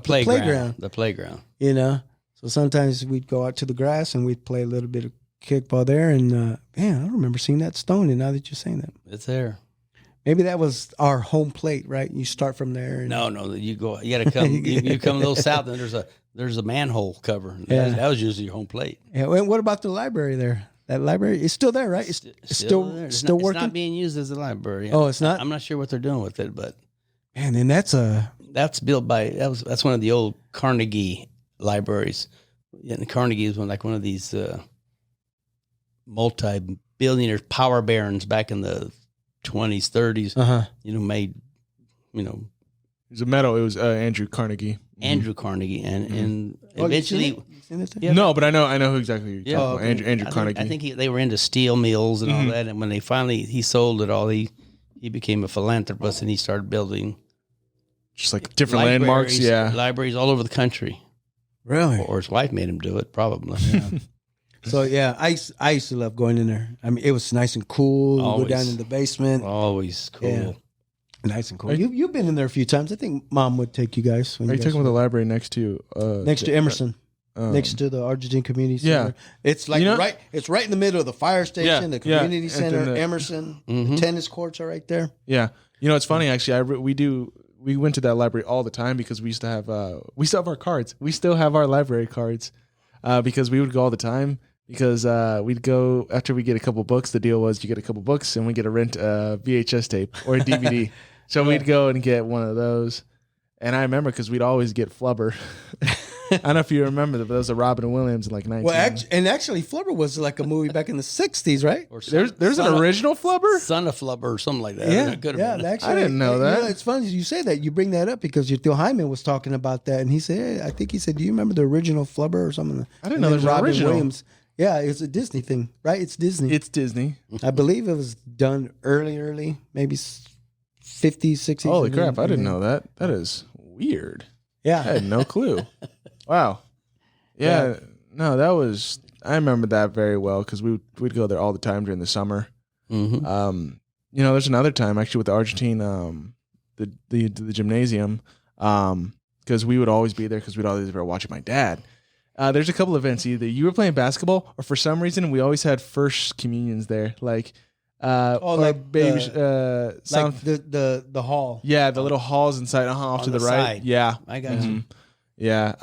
playground. The playground. You know, so sometimes we'd go out to the grass and we'd play a little bit of kickball there, and man, I don't remember seeing that stone. And now that you're saying that, It's there. maybe that was our home plate, right? You start from there. And, No, you go. You got to come. you come a little south, and there's a manhole cover. Yeah. That was usually your home plate. Yeah, and what about the library there? That library is still there, right? It's still there. still working. It's not being used as a library. Oh, it's not? I'm not sure what they're doing with it, but Man, and that's built by that's one of the old Carnegie libraries. Yeah, and Carnegie is one of these multi-billionaire power barons back in the 20s, 30s. You know, made It was a medal. It was Andrew Carnegie. Andrew Carnegie, and Oh, eventually. you seen it? Yeah. No, but I know who exactly you're Yeah. talking about. Andrew Carnegie. I think they were into steel mills and all that. And when he sold it all, he became a philanthropist and he started building Just like different landmarks. Yeah. libraries all over the country. Really? Or his wife made him do it, probably. So yeah, I used to love going in there. I mean, it was nice and cool. You go Always. down in the basement, Always cool. Yeah. nice and cool. You've been in there a few times. I think Mom would take you guys. When Are you guys talking about the library next to? next to Emerson, next to the Argentine Community Center? It's like right. It's right in the middle of the fire station, the community and center, then Emerson. The tennis courts are right there. Yeah. You know, it's funny actually. We went to that library all the time because we used to have we still have our cards. We still have our library cards because we would go all the time because we'd go after we get a couple books. The deal was you get a couple books and we get to rent a VHS tape or a DVD. So we'd go and get one of those. And I remember because we'd always get Flubber. I don't know if you remember that, but that was a Robin Williams in like 19. Well, actually, Flubber was like a movie back in the '60s, right? Or There's an original Flubber? Son of Flubber or something like that. Yeah, It could have yeah. been. Actually, I didn't know that. You know, it's funny you say that. You bring that up because your Theo Hyman was talking about that, and he said, hey, I think he said, "Do you remember the original Flubber or something?" I didn't know there's an original. Williams. Yeah, it's a Disney thing, right? It's Disney. It's Disney. I believe it was done early, maybe 50s, 60s. Holy crap, I didn't know that. That is weird. I Yeah, had no clue. Wow. Yeah. No, that was. I remember that very well because we'd go there all the time during the summer. Mm-hmm. You know, there's another time actually with the Argentine, the gymnasium, because we would always be there because we'd always be watching my dad. There's a couple events. Either you were playing basketball, or for some reason we always had first communions there, like. like baby, like the hall. Yeah, the little halls inside, off On to the the right. side. Yeah, I got you. Yeah.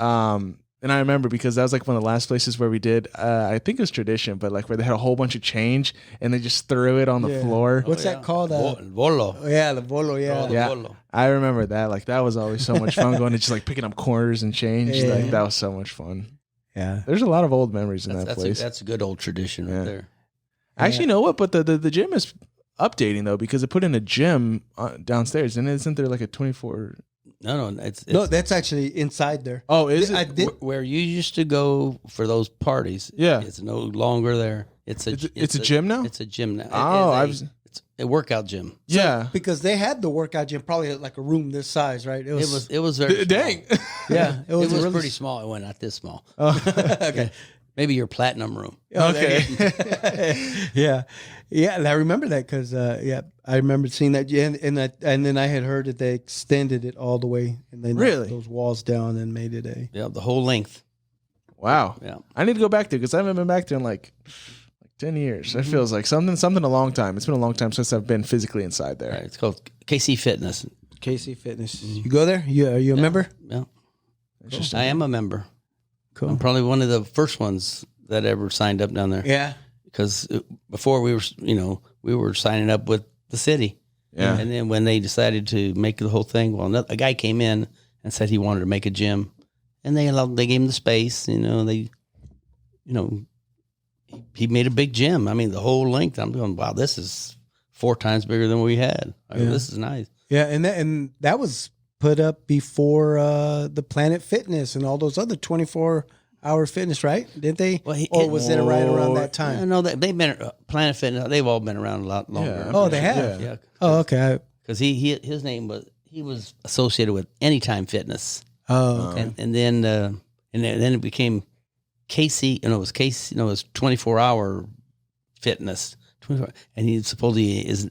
And I remember because that was like one of the last places where we did, I think it was tradition, but like where they had a whole bunch of change and they just threw it on the Yeah. floor. What's that called? Volo. Yeah, the bolo. Yeah, Oh, Yeah. Volo. I remember that. Like that was always so much fun going to just like picking up quarters and change. Yeah. Like that was so much fun. yeah. There's a lot of old memories in that That's place. a good old tradition Yeah. right there. Actually, you know what? But the gym is updating though because they put in a gym downstairs, and isn't there like a 24? No, it's No, that's actually inside there. Oh, is I it? did. where you used to go for those parties. Yeah. It's no longer there. It's a gym now? It's a gym now. Oh, it's It's a workout gym. Yeah. Because they had the workout gym probably like a room this size, right? It was very Dang. small. yeah, It was really pretty small. It went not this small. okay. Maybe your platinum room. Okay. yeah, and I remember that because I remember seeing that, and then I had heard that they extended it all the way, and they knocked Really? those walls down and made it a. Yeah, the whole length. Wow. Yeah. I need to go back there because I haven't been back there in like 10 years. It feels like something a long time. It's been a long time since I've been physically inside there. Right. It's called KC Fitness. KC Fitness. You go there? Are you a member? Yeah. Interesting. I am a member. Cool. I'm probably one of the first ones that ever signed up down there. Yeah. Because before we were signing up with the city. Yeah. And then when they decided to make the whole thing, well, a guy came in and said he wanted to make a gym, and they gave him the space. He made a big gym. I mean, the whole length. I'm going, wow, this is 4 times bigger than we had. This is nice. Yeah, and that was put up before the Planet Fitness and all those other 24-hour fitness, right? Didn't they? Well, or was it right around that time? No, they've been Planet Fitness. They've all been around a lot longer. Yeah. Oh, they have. Yeah. Oh, okay. Because his name was associated with Anytime Fitness. Oh, okay. And then it became KC. It was KC. It was 24-hour fitness. 24, and he supposedly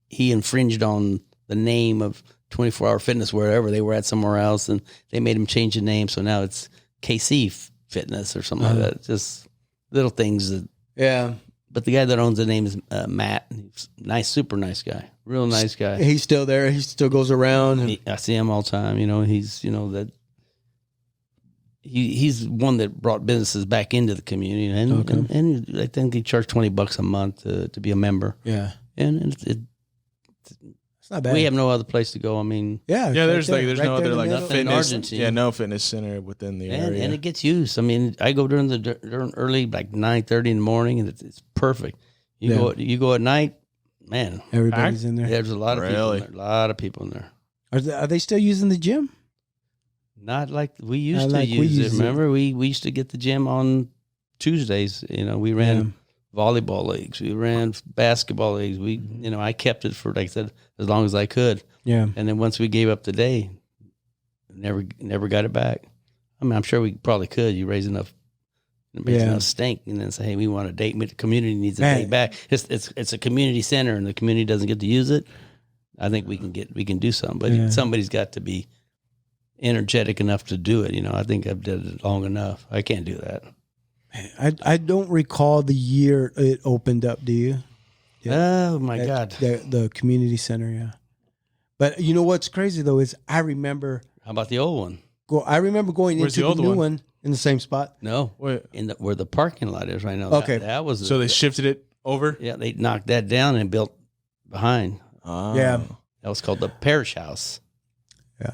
he infringed on the name of 24-hour fitness wherever they were at somewhere else, and they made him change the name. So now it's KC Fitness or something like that. Just little things that. Yeah. But the guy that owns the name is Matt. He's nice, super nice guy, real nice guy. He's still there. He still goes around. And... I see him all the time. He's that. He's one that brought businesses back into the community, and I think he charged $20 a month to be a member. Yeah, and it's not bad. We have no other place to go. I mean, yeah, there's right there's right no there other in the like middle. Nothing in fitness. Argentina. Yeah, no fitness center within the area, and it gets used. I mean, I go during early, like 9:30 in the morning, and it's perfect. You go at night, man. Everybody's in there. There's a lot of people. Really? In there, a lot of people in there. Are they still using the gym? Not like we used Not to like we use it. used it. Remember, we used to get the gym on Tuesdays. We ran volleyball leagues. We ran basketball leagues. I kept it for, like I said, as long as I could. Yeah. And then once we gave up the day, never got it back. I mean, I'm sure we probably could. You raise enough stink, and then say, hey, we want a date. The community needs a date back. It's a community center, and the community doesn't get to use it. I think we can do something, but somebody's got to be energetic enough to do it. I think I've did it long enough. I can't do that. I don't recall the year it opened up. Do you? Oh my God. The community center. Yeah. But you know what's crazy though is I remember. How about the old one? I remember going Where's into the the old new one? one in the same spot. No, Wait. where the parking lot is right now. Okay. that was So they shifted it over. yeah, they knocked that down and built behind. Oh. Yeah. That was called the Parish House.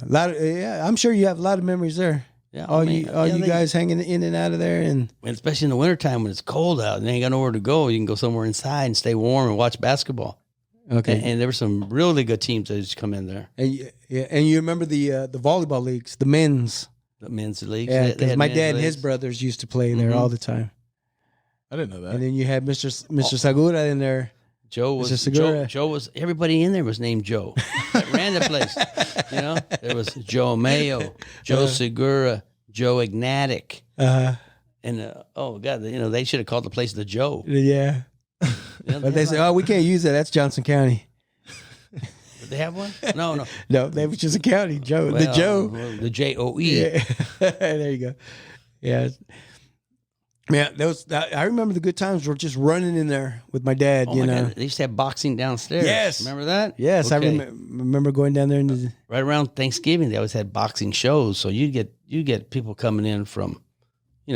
Yeah, I'm sure you have a lot of memories there. Yeah, All you guys hanging in and out of there, and especially in the wintertime when it's cold out and they ain't got nowhere to go. You can go somewhere inside and stay warm and watch basketball. okay. And there were some really good teams that used to come in there. And you remember the volleyball leagues, the men's. The men's leagues. Yeah, They because had my men's dad and his leagues. brothers used to play there Mhm. all the time. I didn't know that. And then you had Mr. Sagura in there. Joe Mr. was Segura. Joe was everybody in there was named Joe. That ran the place. There was Joe Mayo, Joe Segura, Joe Ignatic, and oh God, they should have called the place the Joe. Yeah. But they say, oh, we can't use that. That's Johnson County. Did they have one? No. No, they was just a county. Joe, Well, the Joe. the JOE. Yeah. There you go. Yeah. Yeah, I remember the good times were just running in there with my dad, Oh my God, they used to have boxing downstairs. Yes. Remember that? Yes, Okay. I remember going down there and Right around Thanksgiving, they always had boxing shows. So you get people coming in from,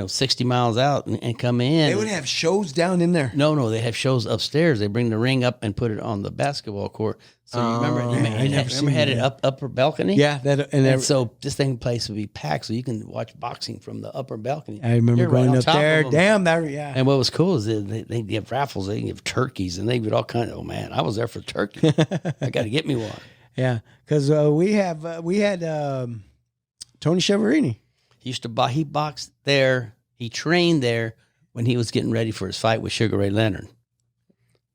60 miles out and come in. they would have shows down in there. No, they have shows upstairs. They bring the ring up and put it on the basketball court. So you remember, I never seen had it that. upper balcony. Yeah, And so this place would be packed, so you can watch boxing from the upper balcony. I remember You're right going on up top there. of 'em. Damn, that yeah. And what was cool is they give raffles. They give turkeys, and they give all kinds of. Oh man, I was there for turkey. I got to get me one. Yeah, because we had Tony Chiaverini. He used to buy. He boxed there. He trained there when he was getting ready for his fight with Sugar Ray Leonard.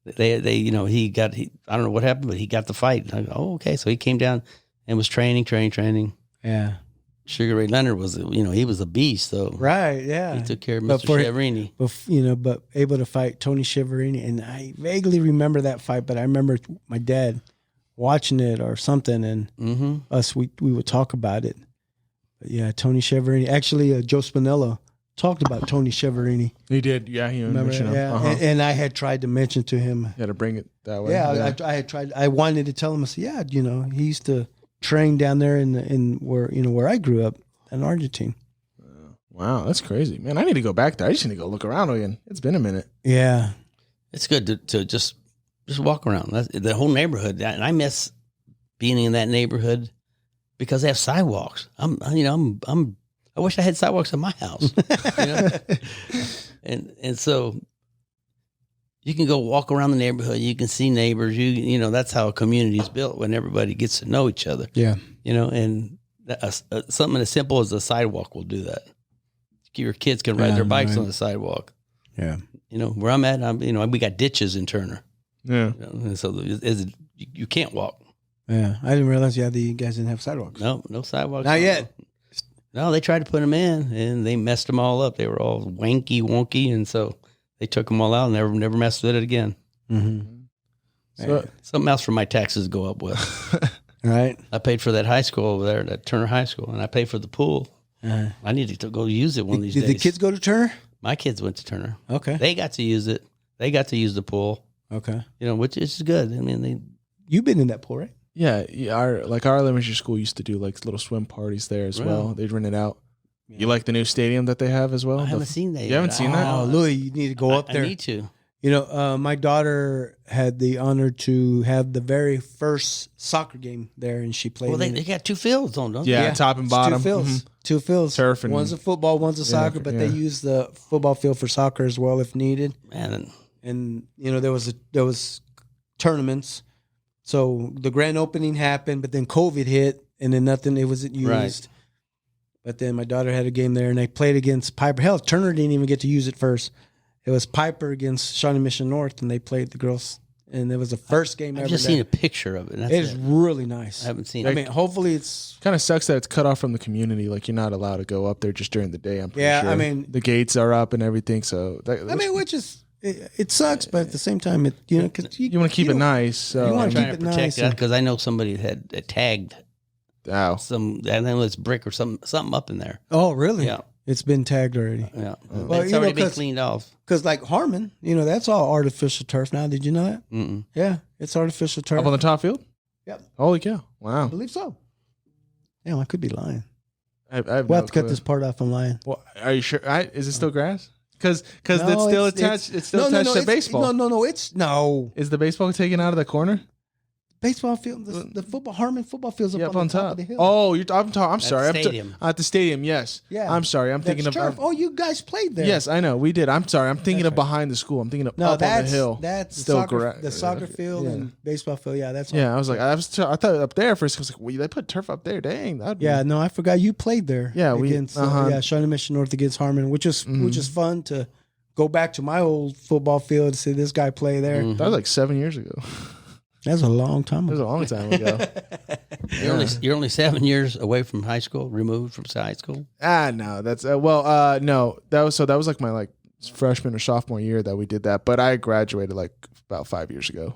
he I don't know what happened, but he got the fight. I go, oh, okay. So he came down and was training. Yeah. Sugar Ray Leonard was, he was a beast, though. Right, yeah. He took care of But Mr. Chiaverini. But able to fight Tony Chiaverini. And I vaguely remember that fight, but I remember my dad watching it or something, and we would talk about it. But yeah, Tony Chiaverini. Actually, Joe Spinello talked about Tony Chiaverini. He did, yeah. He Remember? mentioned him. Yeah, and I had tried to mention to him. Yeah, to bring it that way. Yeah, I had tried. I wanted to tell him. I said, yeah, he used to train down there in where I grew up in Argentina. Wow, that's crazy, man. I need to go back there. I just need to go look around again. It's been a minute. Yeah, it's good to just walk around. The whole neighborhood, and I miss being in that neighborhood because they have sidewalks. I wish I had sidewalks in my house. And so you can go walk around the neighborhood. You can see neighbors. That's how a community is built, when everybody gets to know each other. Yeah. And something as simple as a sidewalk will do that. Your kids can ride their bikes on the sidewalk. Yeah. Where I'm at, we got ditches in Turner. Yeah. And so you can't walk. Yeah. I didn't realize you guys didn't have sidewalks. No sidewalks. Not yet. No, they tried to put them in, and they messed them all up. They were all wanky, wonky, and so they took them all out and never messed with it again. Mm-hmm. So something else for my taxes to go up with. Right. I paid for that high school over there, that Turner High School, and I paid for the pool. I need to go use it one of these days. Did the kids go to Turner? My kids went to Turner. Okay. They got to use it. They got to use the pool. Okay. Which is good. I mean, you've been in that pool, right? Yeah, our elementary school used to do like little swim parties there as well. They'd rent it out. Yeah. You like the new stadium that they have as well? I haven't seen that yet. You haven't seen that? Oh, Louie, you need to go up there. I need to. My daughter had the honor to have the very first soccer game there, and she played. Well, they got two fields on, don't they? Yeah, top and bottom. 2 fields. 2 fields. Turf and one's a football, one's a soccer, but they use the football field for soccer as well if needed. Man. And there was tournaments. So the grand opening happened, but then COVID hit, and then it wasn't used. Right. But then my daughter had a game there, and they played against Piper. Hell, Turner didn't even get to use it first. It was Piper against Shawnee Mission North, and they played the girls. And it was the first game ever. I've just seen a picture of it. It is really nice. I haven't seen it. I mean, hopefully it's... kind of sucks that it's cut off from the community. Like, you're not allowed to go up there just during the day, I'm pretty sure. I mean... the gates are up and everything, so... which is... It sucks, but at the same time, cause you want to keep it nice. So you want to keep it nice. Because I know somebody had tagged some, I think it's brick or something up in there. Oh, really? Yeah. It's been tagged already. Yeah. Well, it's already been cleaned off. Because like Harmon, that's all artificial turf now. Did you know that? Mm-mm. Yeah, it's artificial turf. Up on the top field? Yep. Holy cow. Wow. I believe so. Damn, I could be lying. We'll have to cut this part off. I'm lying. Well, are you sure? Is it still grass? Because it's still attached. It's still attached to baseball. No. Is the baseball taken out of the corner? Baseball field, the Harmon football field's up on the top of the hill. Oh, I'm sorry. Stadium. At the stadium, yes. Yeah. I'm sorry. I'm thinking of turf. You guys played there. Yes, I know. We did. I'm sorry. I'm thinking of behind the school. I'm thinking of up on the hill. That's still the soccer field and baseball field. Yeah, that's all. Yeah, I was like, I thought up there first. I was like, well, they put turf up there. Dang. No, I forgot you played there. Yeah, against Shawnee Mission North against Harmon, which is fun to go back to my old football field to see this guy play there. That was like 7 years ago. That's a long time ago. That was a long time ago. You're only 7 years away from high school, removed from high school. No, that's no. That was like my freshman or sophomore year that we did that. But I graduated like about 5 years ago,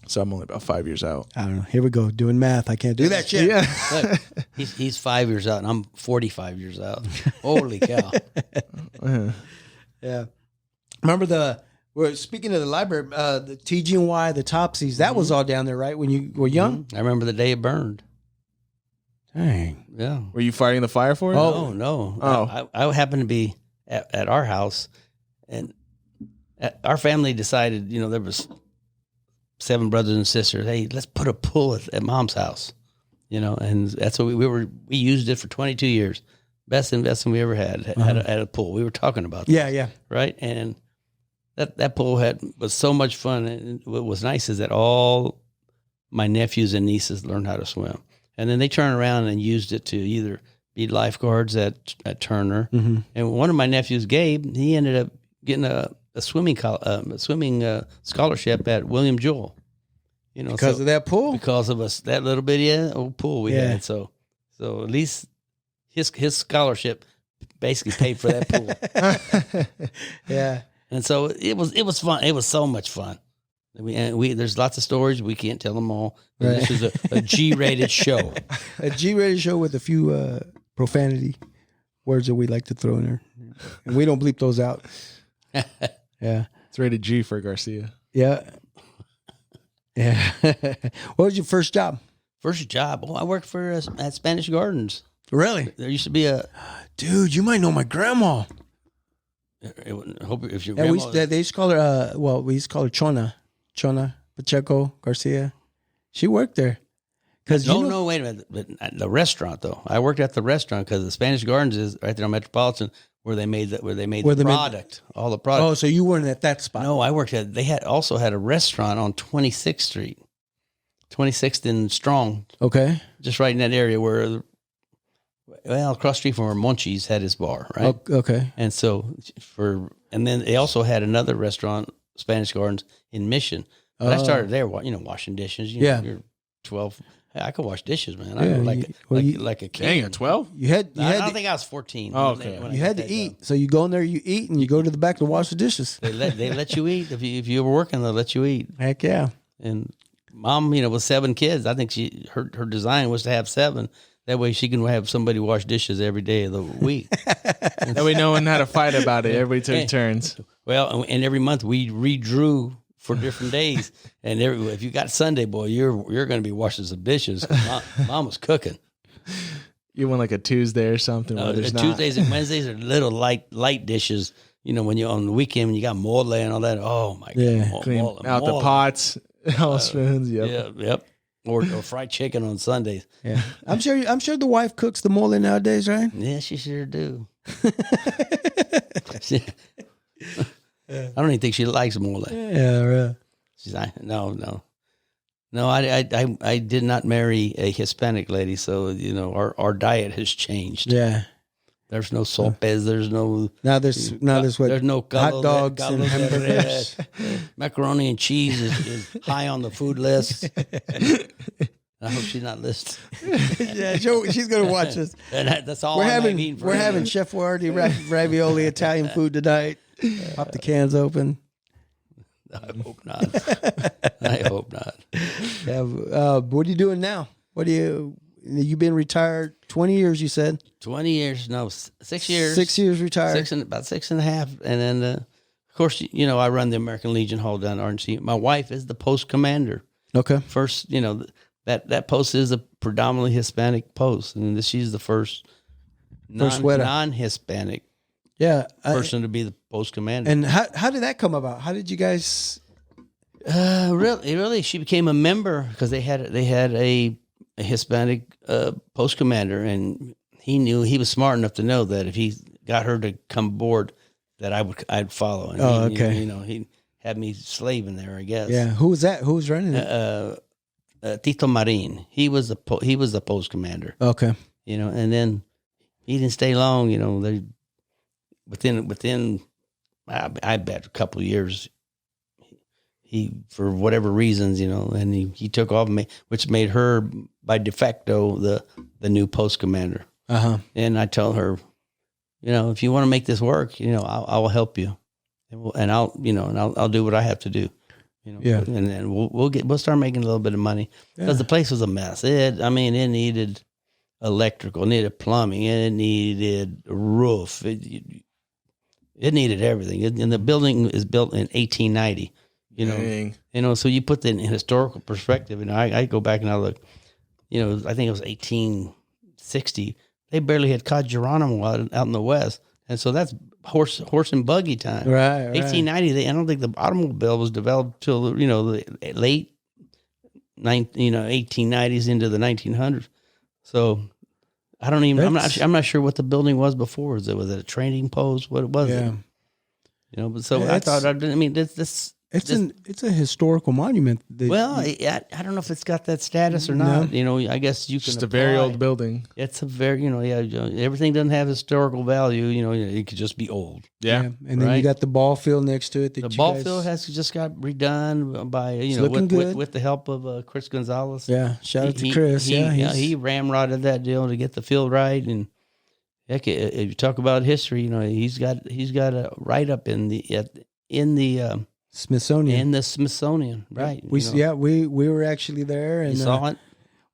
so I'm only about 5 years out. I don't know. Here we go doing math. I can't do that shit. Yeah, look, he's 5 years out, and I'm 45 years out. Holy cow! Yeah, remember we're speaking of the library, the TG&Y, the Topsies, that was all down there, right? When you were young? I remember the day it burned. Dang. Yeah. Were you fighting the fire for it? Oh, no. Oh. I happened to be at our house, and our family decided, there was 7 brothers and sisters. Hey, let's put a pool at Mom's house, and that's what we used it for 22 years. Best investment we ever had a pool. We were talking about that. Yeah. Right. And that pool was so much fun. And what was nice is that all my nephews and nieces learned how to swim. And then they turned around and used it to either be lifeguards at Turner. Mm-hmm. And one of my nephews, Gabe, he ended up getting a a swimming scholarship at William Jewell. You know, Because of that pool? because of us that little bitty old pool we had. So at least his scholarship basically paid for that pool. Yeah. And so it was fun. It was so much fun. We there's lots of stories. We can't tell them all. Right. This is a G-rated show. A G-rated show with a few profanity words that we like to throw in there. And we don't bleep those out. Yeah. It's rated G for Garcia. Yeah. Yeah. What was your first job? First job. Oh, I worked for at Spanish Gardens. Really? There used to be a. Dude, you might know my grandma. I hope if your Yeah, grandma. they used to call her, we used to call her Chona Pacheco Garcia. She worked there. No, wait a minute. But the restaurant, though. I worked at the restaurant because the Spanish Gardens is right there on Metropolitan where they made the product, all the product. Oh, so you weren't at that spot? No, I worked at. They also had a restaurant on 26th Street, 26th and Strong, Okay. just right in that area where, well, across the street from where Munchie's had his bar, right? Okay. And so and then they also had another restaurant, Spanish Gardens in Mission. But I started there, washing dishes. You know, you're 12. Hey, I could wash dishes, man. I Yeah, like a kid. Dang, at 12? I don't think I was 14. Oh, okay. when I You got had to that eat. job. So you go in there, you eat, and you go to the back to wash the dishes. They let you eat if you were working. They'll let you eat. Heck yeah. And mom, with 7 kids, I think her design was to have 7. That way she can have somebody wash dishes every day of the week. That way no one had to fight about it. Everybody took turns. Well, and every month we redrew for different days. And if you got Sunday, boy, you're going to be washing some dishes. Mom was cooking. You went like a Tuesday or something. Where there's not. Tuesdays and Wednesdays are little light dishes. When you're on the weekend, when you got mole and all that. Oh my Yeah. God. Clean out the pots, all spoons. Yep. Yep. Or fried chicken on Sundays. Yeah. I'm sure the wife cooks the mole nowadays, right? Yeah, she sure do. I don't even think she likes mole. Yeah, right. She's like, no. I did not marry a Hispanic lady, so our diet has changed. Yeah. There's no sopes. There's no. There's what? There's no hot dogs and hamburgers. Macaroni and cheese is high on the food list. I hope she's not listening. Yeah, she's gonna watch us. And that's all We're I'm having eating for we're dinner. having Chef Boyardee ravioli Italian food tonight. Pop the cans open. I hope not. I hope not. Yeah, what are you doing now? You've been retired 20 years, you said? 20 years, no, 6 years. 6 years retired. About 6.5. And then, of course, I run the American Legion Hall down in Orange City. My wife is the post commander. Okay. First, that post is a predominantly Hispanic post. And she's the first non-Hispanic person to be the post commander. And how did that come about? How did you guys? Really, she became a member because they had a Hispanic post commander, and he was smart enough to know that if he got her to come aboard, that I'd follow. And okay. He had me slaving there, I guess. Yeah. Who was that? Who was running it? Tito Marin. He was the post commander. Okay. And then he didn't stay long. They within I bet a couple of years. He, for whatever reasons, and he took off, which made her by de facto the new post commander. And I told her, if you want to make this work, I will help you, and I'll do what I have to do. Yeah. And then we'll start making a little bit of money because the place was a mess. It needed electrical, it needed plumbing, it needed a roof, it needed everything. And the building is built in 1890. So you put that in historical perspective. I go back and I look, I think it was 1860. They barely had caught Geronimo out in the West. And so that's horse and buggy time. Right. 1890, I don't think the automobile was developed till, the late 1890s into the 1900s. So I don't even, I'm not sure what the building was before. Was it a training post? What was it? But so I thought, this it's a historical monument. Well, I don't know if it's got that status or not. You know, I guess you can. Just a very old building. It's a very, everything doesn't have historical value. You know, it could just be old. Yeah. And then you got the ball field next to it. The ball field has just got redone by with the help of Chris Gonzalez. Yeah, shout out to Chris. He ramrodded that deal to get the field right. And heck, if you talk about history, he's got a write up in the Smithsonian. In the Smithsonian, right? We were actually there and saw it.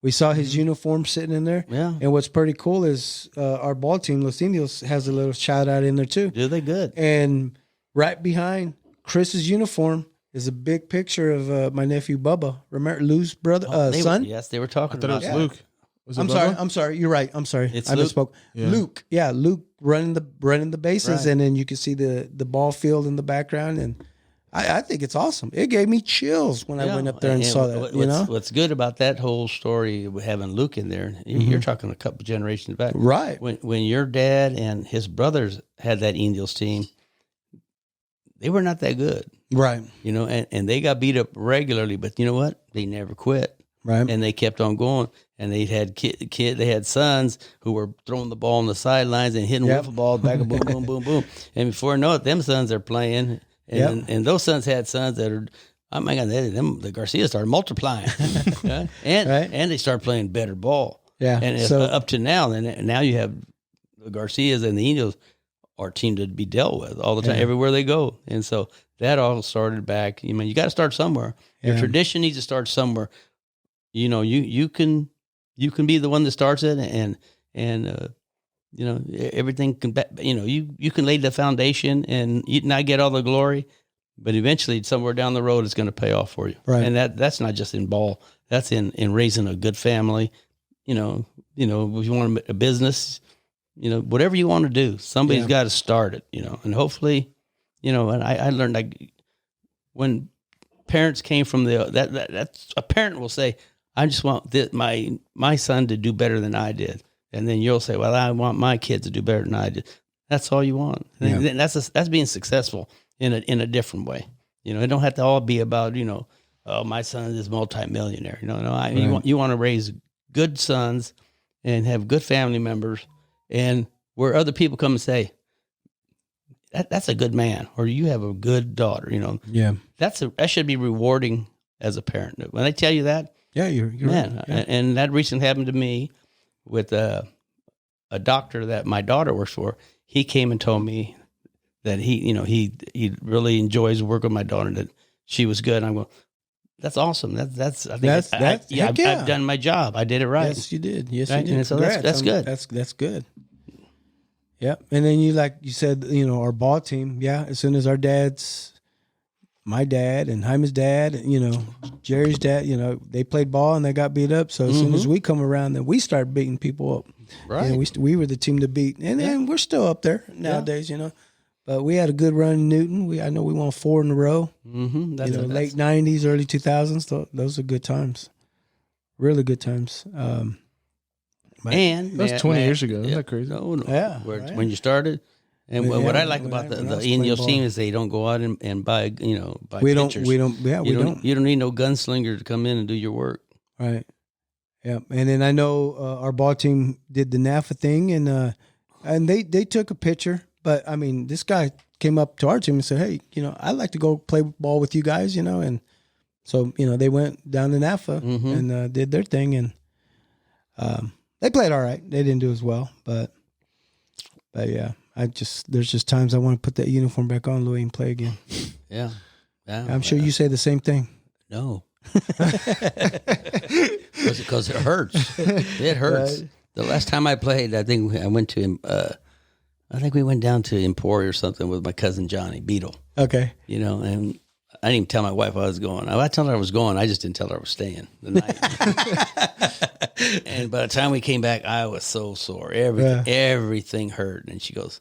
We saw his uniform sitting in there. Yeah. And what's pretty cool is our ball team, Los Indios, has a little shout out in there too. Do they good? And right behind Chris's uniform is a big picture of my nephew Bubba. Remember Lou's brother, son? Yes, they were talking I thought about it was Luke. Was it I'm sorry. You're right. I'm sorry. It's I misspoke. Yeah. Luke. Yeah, Luke running the bases, Right. and then you can see the ball field in the background, and I think it's awesome. It gave me chills when I went up there and saw that. What's good about that whole story with having Luke in there? You're talking a couple generations back, Right. When your dad and his brothers had that Indians team, they were not that good, Right. and they got beat up regularly. But you know what? They never quit. Right. And they kept on going, and they had they had sons who were throwing the ball on the sidelines and hitting wiffle balls back, boom, boom, boom, boom. And before I know it, them sons are playing, and those sons had sons that are, oh my God, the Garcias started multiplying, and they started playing better ball. Yeah. And So- up to now, and now you have the Garcias and the Indios are a team to be dealt with all the time, everywhere they go. And so that all started back. You got to start somewhere. Your tradition needs to start somewhere. You can be the one that starts it, and everything can. You can lay the foundation, and you not get all the glory, but eventually somewhere down the road it's going to pay off for you. Right. And that's not just in ball. That's in raising a good family. If you want a business, whatever you want to do, somebody's got to start it. And hopefully, and I learned like when parents came from that's a parent will say, I just want my son to do better than I did. And then you'll say, well, I want my kids to do better than I did. That's all you want. And then that's being successful in a different way. It don't have to all be about, oh, my son is multimillionaire. You want to raise good sons and have good family members, and where other people come and say, that's a good man, or you have a good daughter, Yeah. that should be rewarding as a parent. When they tell you that, Yeah, you're man, right. Yeah. and that recently happened to me with a doctor that my daughter works for. He came and told me that he really enjoys working with my daughter, that she was good. And I'm going, that's awesome. I think I've done my job. I did it right. Yes, you did. Yes, Right? you did. And so that's good. That's good. Yep. And then like you said, our ball team. Yeah. As soon as my dad and Jaime's dad, Jerry's dad, they played ball and they got beat up. So as soon as we come around, then we start beating people up. Right. We were the team to beat, and we're still up there nowadays. But we had a good run in Newton. I know we won 4 in a row. Mm-hmm. Late 90s, early 2000s. Those are good times. Really good times. And That was 20 years ago. Isn't that crazy? No. Yeah, When you started. And what I like about the Indios team is they don't go out and buy pitchers. We don't. You don't need no gunslinger to come in and do your work. Right. Yeah. And then I know our ball team did the NAFA thing, and they took a pitcher. But, I mean, this guy came up to our team and said, hey, I'd like to go play ball with you guys, and so, they went down to NAFA and did their thing, and they played all right. They didn't do as well, but yeah, there's just times I want to put that uniform back on, Louie, and play again. Yeah. I'm sure you say the same thing. No. Because it hurts. It hurts. Right. The last time I played, I think I went to I think we went down to Emporia or something with my cousin Johnny Beetle. Okay. And I didn't even tell my wife I was going. I told her I was going. I just didn't tell her I was staying the night. And by the time we came back, I was so sore. Everything hurt. And she goes,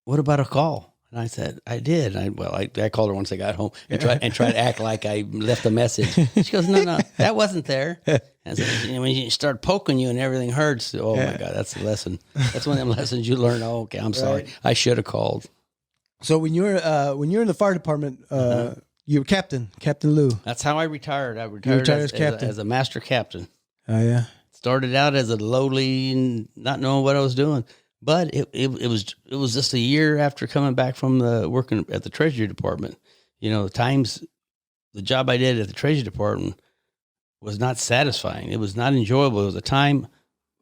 what about a call? And I said, I did. I called her once I got home and tried to act like I left a message. She goes, no, that wasn't there. And so when you start poking you and everything hurts, oh my God, that's a lesson. That's one of them lessons you learn. Oh, okay, I'm sorry. I should have called. So when you're in the fire department, You were Captain Lou. That's how I retired. I retired, as captain. As a master captain. Oh yeah. Started out as a lowly and not knowing what I was doing, but it was just a year after coming back from working at the Treasury Department. You know, the job I did at the Treasury Department was not satisfying. It was not enjoyable. It was a time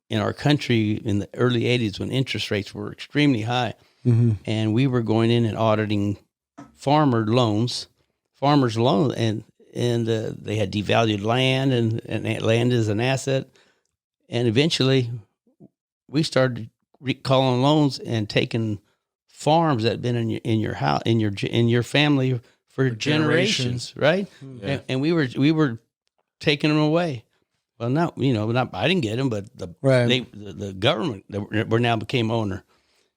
in our country in the early 80s when interest rates were extremely high, and we were going in and auditing farmers' loans, and they had devalued land, and land is an asset. And eventually, we started calling loans and taking farms that had been in your house, in your family for generations, right? Yeah. And we were taking them away. Well, I didn't get them, but the government were now became owner.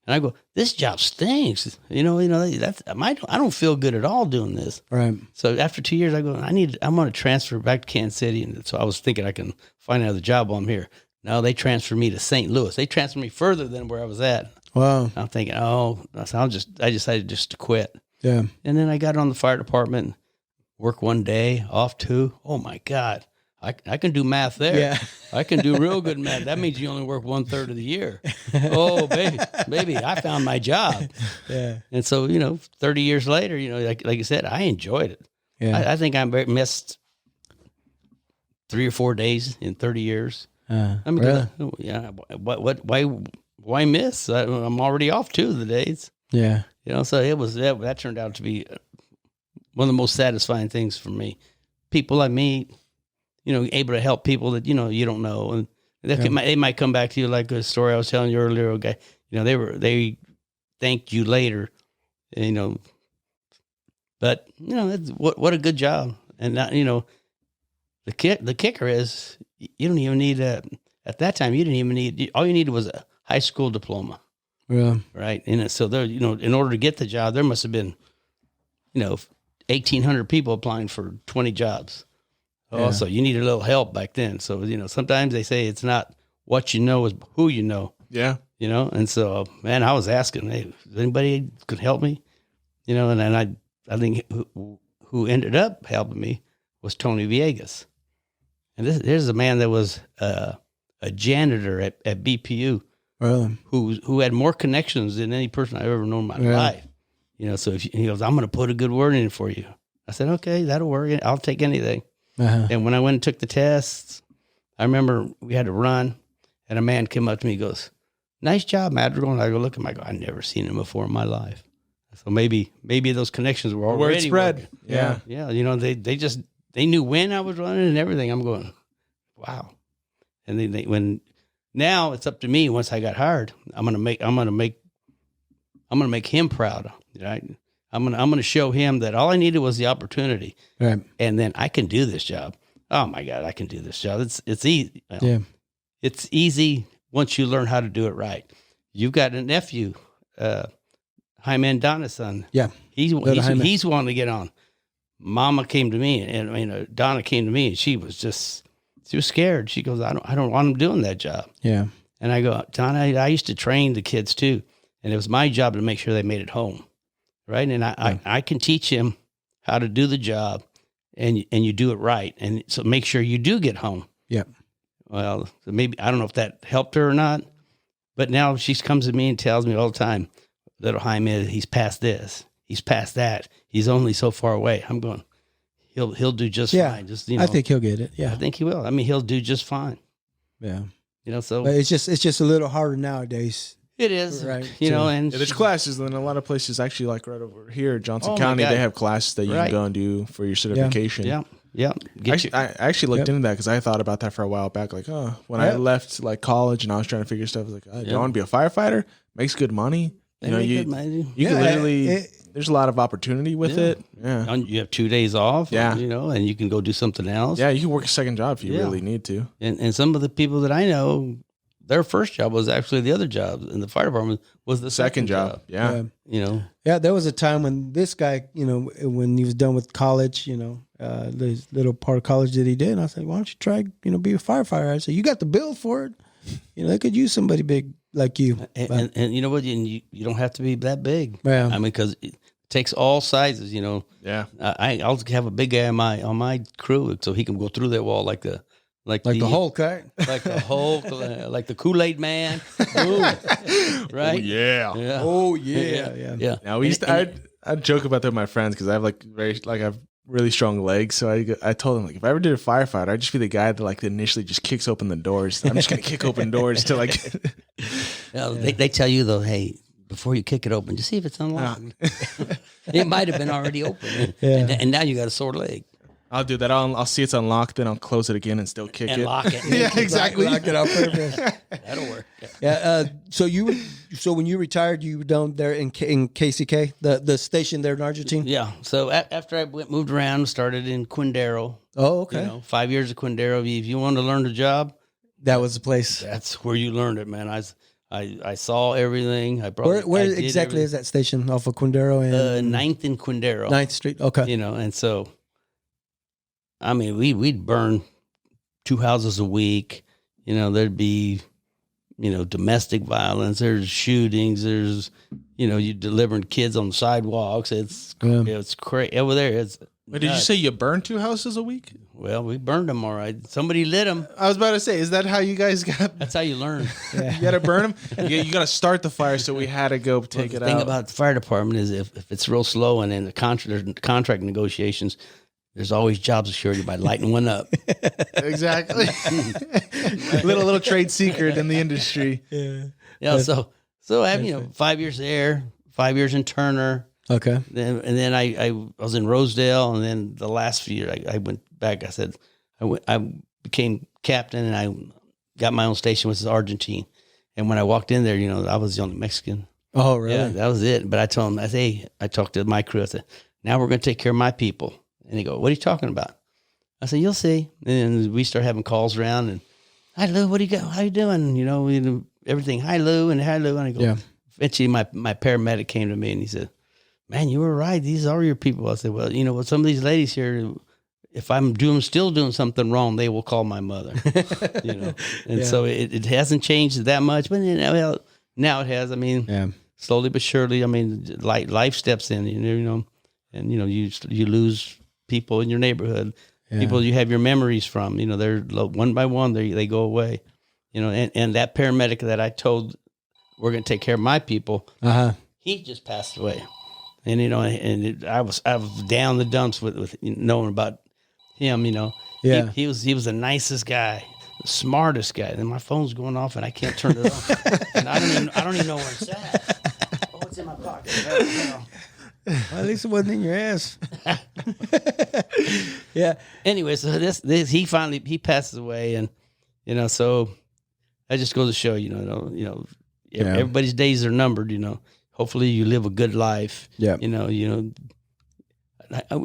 And I go, this job stinks. I don't feel good at all doing this. Right. So after 2 years, I go, I'm going to transfer back to Kansas City. And so I was thinking I can find another job while I'm here. No, they transferred me to St. Louis. They transferred me further than where I was at. Wow. I'm thinking, I decided just to quit. Yeah. And then I got on the fire department, work one day, off two. Oh my God. I can do math there. Yeah. I can do real good math. That means you only work 1/3 of the year. Oh, baby, I found my job. Yeah. And so, 30 years later, like you said, I enjoyed it. Yeah. I think I missed 3 or 4 days in 30 years. Really? Why miss? I'm already off 2 of the days. Yeah. So that turned out to be one of the most satisfying things for me. People I meet, able to help people that, you don't know. And they might come back to you like a story I was telling you earlier. Okay. They thanked you later, but what a good job. And not, the kicker is you don't even need at that time, you didn't even need, all you needed was a high school diploma. Yeah. Right. And so there, in order to get the job, there must have been, 1,800 people applying for 20 jobs. Oh, so you needed a little help back then. So, sometimes they say it's not what you know, is who you know. Yeah. And so, man, I was asking, hey, anybody could help me? And then I think who ended up helping me was Tony Villegas. And there's a man that was a janitor at BPU. Really? Who had more connections than any person I've ever known in my life. So he goes, I'm going to put a good word in for you. I said, okay, that'll work. I'll take anything. Uh-huh. And when I went and took the tests, I remember we had to run, and a man came up to me and goes, nice job, Madrigal. And I go, look at him. I go, I've never seen him before in my life. So maybe those connections were already word spread. working. Yeah. Yeah. They knew when I was running and everything. I'm going, wow. And now it's up to me. Once I got hired, I'm gonna make him proud. Right? I'm gonna show him that all I needed was the opportunity, Right. and then I can do this job. Oh my God, I can do this job. It's easy. Yeah. It's easy once you learn how to do it right. You've got a nephew, Jaime Donna's son. Yeah. He's wanting to get on. Mama came to me, and Donna came to me, and she was scared. She goes, I don't want him doing that job. Yeah. And I go, Donna, I used to train the kids too, and it was my job to make sure they made it home, right? And I can teach him how to do the job, and you do it right, and so make sure you do get home. Yeah. Well, so maybe I don't know if that helped her or not, but now she comes to me and tells me all the time, little Jaime, he's past this, he's past that, he's only so far away. I'm going, he'll do just fine. Just I think he'll get it. Yeah, I think he will. I mean, he'll do just fine. Yeah. So but it's just a little harder nowadays. It is, right? And there's classes in a lot of places. Actually, like right over here, Johnson Oh, my County, God. they have classes that you Right. can go and do for your certification. Yeah. I actually looked into that because I thought about that for a while back. Like, when I left like college and I was trying to figure stuff, I was like, do I want to be a firefighter? Makes good money. You can literally. There's a lot of opportunity with it. Yeah. And you have 2 days off. Yeah. And you can go do something else. Yeah, you can work a second job if you really need to. And some of the people that I know, their first job was actually the other job in the fire department was the second job. Yeah. Yeah, there was a time when this guy, when he was done with college, the little part of college that he did, and I said, why don't you try, be a firefighter? I said, you got the bill for it. They could use somebody big like you. And you know what? You don't have to be that big. Yeah. I mean, because takes all sizes. Yeah. I'll have a big guy on my crew so he can go through that wall like the Hulk, right? like the Hulk, like the Kool-Aid Man. Boom. Right? Oh, yeah. Yeah. Oh yeah. Yeah. Now we used to, I'd joke about that with my friends because I have I have really strong legs. So I told them, like, if I ever did a firefighter, I'd just be the guy that like initially just kicks open the doors. I'm just gonna kick open doors till like. They tell you though, hey, before you kick it open, just see if it's unlocked. It might have been already open, and now you got a sore leg. I'll do that. I'll see it's unlocked, then I'll close it again and still kick And it. lock it. Yeah, exactly. Lock it on purpose. That'll work. Yeah. So when you retired, you were down there in KCK, the station there in Argentina. Yeah. So after I moved around, started in Quindaro. Oh, okay. 5 years of Quindaro. If you wanted to learn the job, That was the place. that's where you learned it, man. I saw everything. I brought. Where exactly is that station off of Quindaro and 9th and Quindaro. 9th Street? Okay. And so, I mean, we'd burn 2 houses a week. There'd be, domestic violence. There's shootings. There's, you delivering kids on the sidewalks. It's crazy over there. Wait, did you say you burn 2 houses a week? Well, we burned them all right. Somebody lit them. I was about to say, is that how you guys got? That's how you learn. You got to burn them. You got to start the fire, so we had to go take it out. The thing about the fire department is if it's real slow and in the contract negotiations, there's always job security by lighting one up. Exactly. little trade secret in the industry. Yeah. So I have 5 years there, 5 years in Turner. Okay. Then I was in Rosedale, and then the last few years I went back. I became captain, and I got my own station, which is Argentine. And when I walked in there, I was the only Mexican. Oh, really? Yeah, that was it. But I told him, I talked to my crew. I said, now we're going to take care of my people. And he go, what are you talking about? I said, you'll see. And we start having calls around, and hi Lou, what do you got? How you doing? Everything. Hi Lou, and hi Lou. And I go, eventually my paramedic came to me and he said, man, you were right. These are your people. I said, well, some of these ladies here, if I'm still doing something wrong, they will call my mother. And so it hasn't changed that much, but now it has. I mean, slowly but surely. I mean, life steps in. And you lose people in your neighborhood, people you have your memories from. They're one by one they go away. And that paramedic that I told we're going to take care of my people, he just passed away. And I was down the dumps with knowing about him. He was the nicest guy, the smartest guy. And my phone's going off, and I can't turn it off. And I don't even know where it's at. Oh, it's in my pocket. Well, at least it wasn't in your ass. Yeah. Anyway, so this he passes away, and so that just goes to show everybody's days are numbered. Hopefully you live a good life. Yeah. We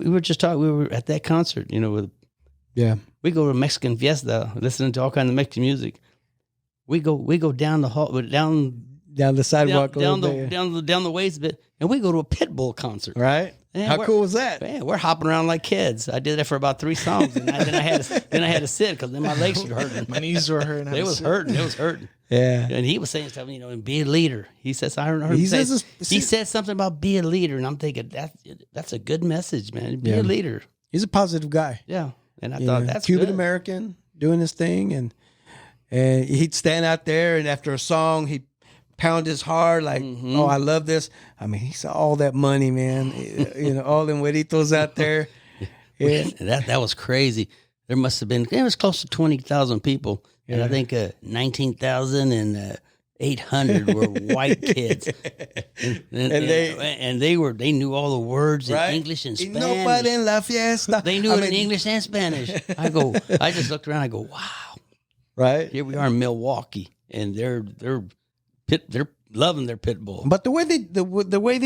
were just talking. We were at that concert. We go to Mexican Fiesta, listening to all kinds of Mexican music. We go down the hall, down the sidewalk, down the ways a bit, and we go to a Pitbull concert. Right? Man, how cool was that? Man, we're hopping around like kids. I did that for about 3 songs, and then I had to sit because then my legs were hurting. My knees were hurting. It was hurting. Yeah. And he was saying stuff, and be a leader. He says, I heard him say, he said something about be a leader, and I'm thinking that's a good message, man. Be a leader. He's a positive guy. Yeah. And I thought that's Cuban good. American doing his thing, and he'd stand out there, and after a song, he'd pound his heart like, oh, I love this. I mean, he saw all that money, man. All them hueritos out there. Yeah. That was crazy. There must have been, it was close to 20,000 people. And I think 19,800 were white kids. And they knew all the words in English and Spanish. Nobody in la fiesta. They knew it in English and Spanish. I just looked around, I go, wow. Right. Here we are in Milwaukee, and they're loving their pit bull. But the way they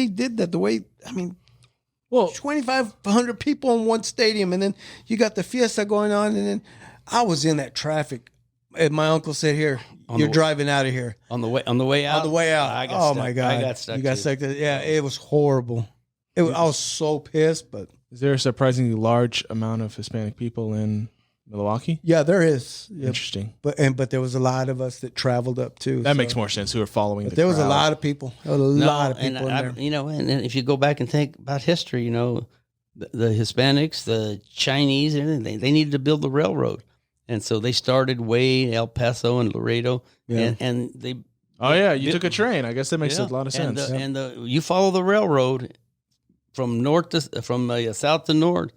did that, 2,500 people in one stadium, and then you got the fiesta going on, and then I was in that traffic. And my uncle said, "Here, you're driving out of here on the way out." On the way out, I got stuck. My God, I got stuck. You got stuck. Yeah, it was horrible. I was so pissed. But is there a surprisingly large amount of Hispanic people in Milwaukee? Yeah, there is. Yep. Interesting. But there was a lot of us that traveled up too. That makes more sense. Who are following But the there was a crowd. lot of people. There was a lot of people in there. You know, and if you go back and think about history, you know, the Hispanics, the Chinese, everything, they needed to build the railroad. And so they started way in El Paso and Laredo. Yeah. And they... Oh, yeah. You took a train. I guess that makes a lot of sense. And you follow the railroad from south to north,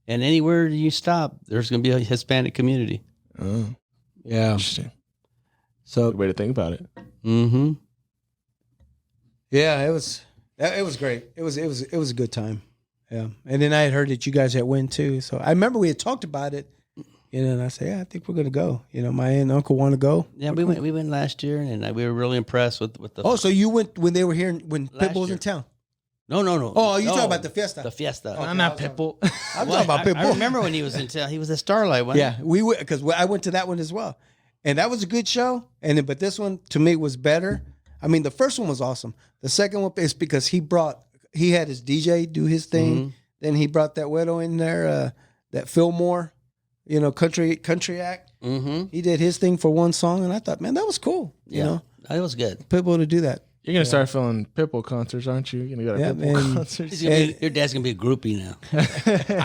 and anywhere you stop, there's going to be a Hispanic community. Oh, Yeah. interesting. So Good way to think about it. Mm-hmm. yeah, it was great. It was a good time. Yeah. And then I had heard that you guys had went too. So I remember we had talked about it. You know, and I said, yeah, I think we're gonna go. You know, my aunt and uncle want to go. Yeah, we went last year, and we were really impressed with the. Oh, so you went when they were here when Pitbull was year. in town? No. Oh, you talking about the Fiesta? The Fiesta. I'm not Pitbull. I'm talking about Pitbull. I remember when he was in town. He was at Starlight, wasn't Yeah, we went because I went to that one as well, and that was a good show. And then, but this one to me was better. I mean, the first one was awesome. The second one is because he had his DJ do his thing. Mm-hmm. Then he brought that widow in there, that Fillmore, you know, country act. Mm-hmm. He did his thing for one song, and I thought, man, that was cool. Yeah, You know, it was good. Pitbull to do that. You're going to start filling Pitbull concerts, aren't you? You're going to go to Yeah, Pitbull man. concerts. Your dad's gonna be a groupie now.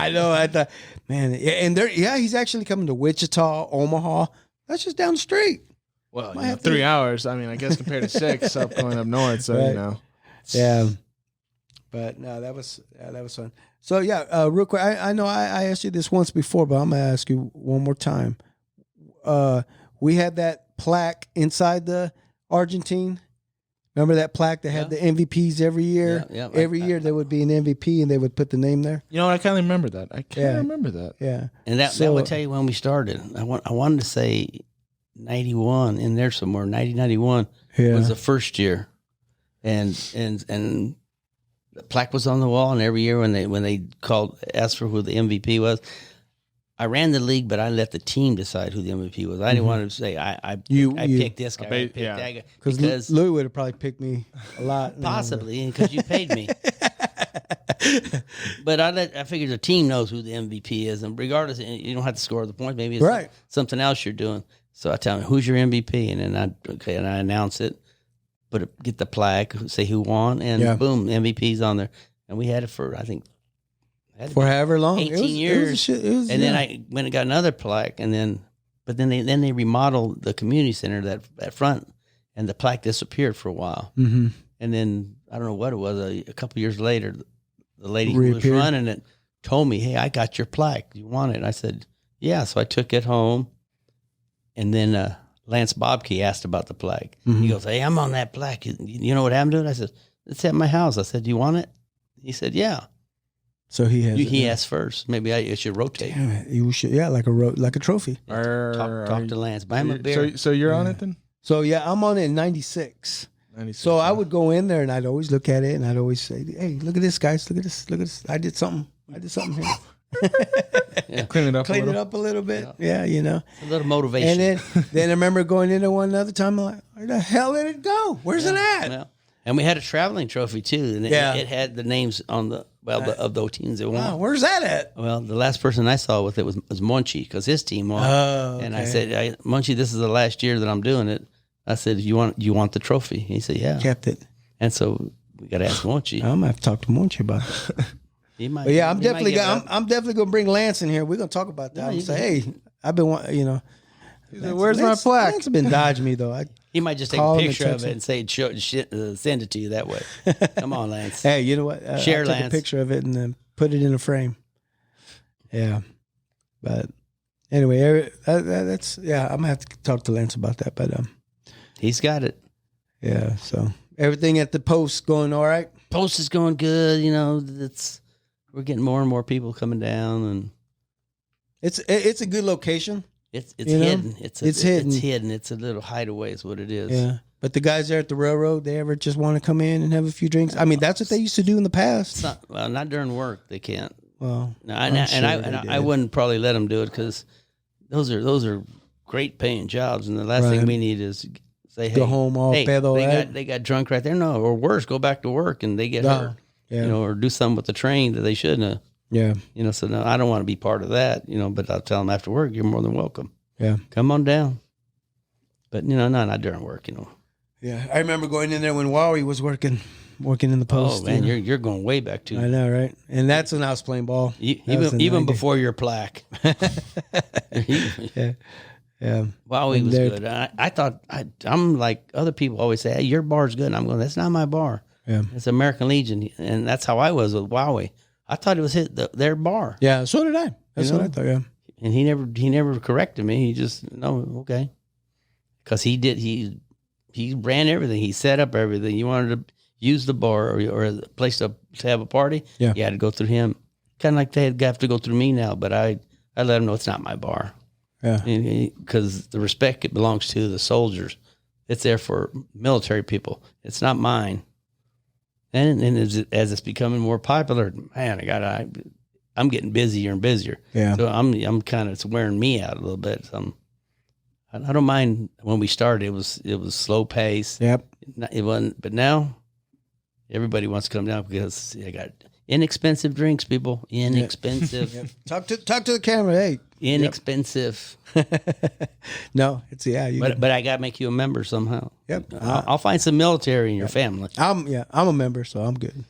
I know. I thought, man, and he's actually coming to Wichita, Omaha. That's just down the street. Well, Might have to- 3 hours. I mean, I guess compared to 6 up going up north. So, Right. you know. Yeah, but no, that was fun. So yeah, real quick, I know I asked you this once before, but I'm gonna ask you one more time. We had that plaque inside the Argentine. Remember that plaque that had the MVPs every year? Yeah, Every year there would be an MVP, and they would put the name there. You know what? I kind of remember that. I kind of remember that. Yeah, And that So- would tell you when we started. I wanted to say 91 in there somewhere. 91 was the first year, and the plaque was on the wall. And every year when they asked for who the MVP was, I ran the league, but I let the team decide who the MVP was. I didn't want to say I picked this guy, I picked that guy, because Louie would have probably picked me a lot. possibly because you paid me. But I figured the team knows who the MVP is, and regardless, you don't have to score the points. Maybe it's Right. something else you're doing. So I tell them, who's your MVP, and then I announce it, get the plaque, say who won, and boom, MVP's on there. And we had it for I think For however long, 18 years. It was, and then I went and got another plaque, and then they remodeled the community center that front, and the plaque disappeared for a while. Mm-hmm. And then I don't know what it was. A couple years later, the lady who was Reappeared. running it told me, "Hey, I got your plaque. You want it?" I said, "Yeah." So I took it home, and then Lance Bobke asked about the plaque. Mm-hmm. He goes, "Hey, I'm on that plaque. You know what happened to it?" I said, "It's at my house." I said, "Do you want it?" He said, "Yeah." So he has. He asked first. Maybe it should rotate. Damn it, you should. Yeah, like a trophy. Talk to Lance. Buy him a beer. So you're on it then? So yeah, I'm on it in '96. 96, So I would go in there and I'd always look at it and I'd always say, "Hey, look at this, guys! Look at this! Look at this! I did something here. clean it up. Clean it up a little bit. Yeah, you know." A little motivation. And then I remember going in there one other time. I'm like, "Where the hell did it go? Where's it at?" Yeah. And we had a traveling trophy too, and it had the names on of the teams that won. Wow, where's that at? Well, the last person I saw with it was Monchi because his team won. Oh, And I said, Monchi, this is the last year that I'm doing it. I said, you want the trophy? He said, yeah. Kept it. And so we got to ask Monchi. I'm gonna have to talk to Monchi about it. He might. But yeah, I'm he might definitely give it up. I'm definitely gonna bring Lance in here. We're gonna talk about that. I'm gonna say, "Hey, I've been, Where's my plaque? Lance has been dodging me though. He might just take Call a him and picture of text it him. and say, send it to you that way. Come on, Lance. Hey, you know what? Share, I'll take Lance. a picture of it and then put it in a frame. Yeah, but anyway, that's I'm gonna have to talk to Lance about that. But He's got it. yeah. So everything at the post going all right. Post is going good. You know, we're getting more and more people coming down, and It's a good location. it's You know? hidden. It's hidden. It's hidden. It's a little hideaway. Is what it is. Yeah. But the guys there at the railroad, they ever just want to come in and have a few drinks? I mean, that's what they used to do in the past. Not during work. They can't. Well, No, I'm and sure I they did. wouldn't probably let them do it because those are great paying jobs, and the last thing Right. we need is say, Go hey, home all hey, pedo, they right? got drunk right there. No, or worse, go back to work and they get hurt. Yeah. You know, or do something with the train that they shouldn't have. Yeah. So no, I don't want to be part of that, but I'll tell them after work, you're more than welcome. Yeah. Come on down. But, not during work, Yeah. I remember going in there when Louie was working in the post. Oh, man, you're going way back too. I know, right? And that's when I was playing ball. Even before your plaque. Yeah. Yeah. Wow, he was good. I thought, I'm like other people always say, hey, your bar's good. And I'm going, that's not my bar. Yeah. It's American Legion. And that's how I was with Wowie. I thought it was their bar. Yeah. So did I. That's what I thought. Yeah. And he never corrected me. He just, no, okay. Because he ran everything. He set up everything. You wanted to use the bar or a place to have a party, yeah, you had to go through him. Kind of like they have to go through me now, but I let him know it's not my bar. Yeah. Because the respect, it belongs to the soldiers. It's there for military people. It's not mine. And as it's becoming more popular, man, I'm getting busier and busier. Yeah. So I'm kind of, it's wearing me out a little bit. So I don't mind when we started. It was slow pace. Yep. It wasn't, but now everybody wants to come down because they got inexpensive drinks, people. Inexpensive. Yep. Talk to the camera. Hey. Inexpensive. No, it's but I got to make you a member somehow. Yep. I'll find some military in your family. I'm a member, so I'm good.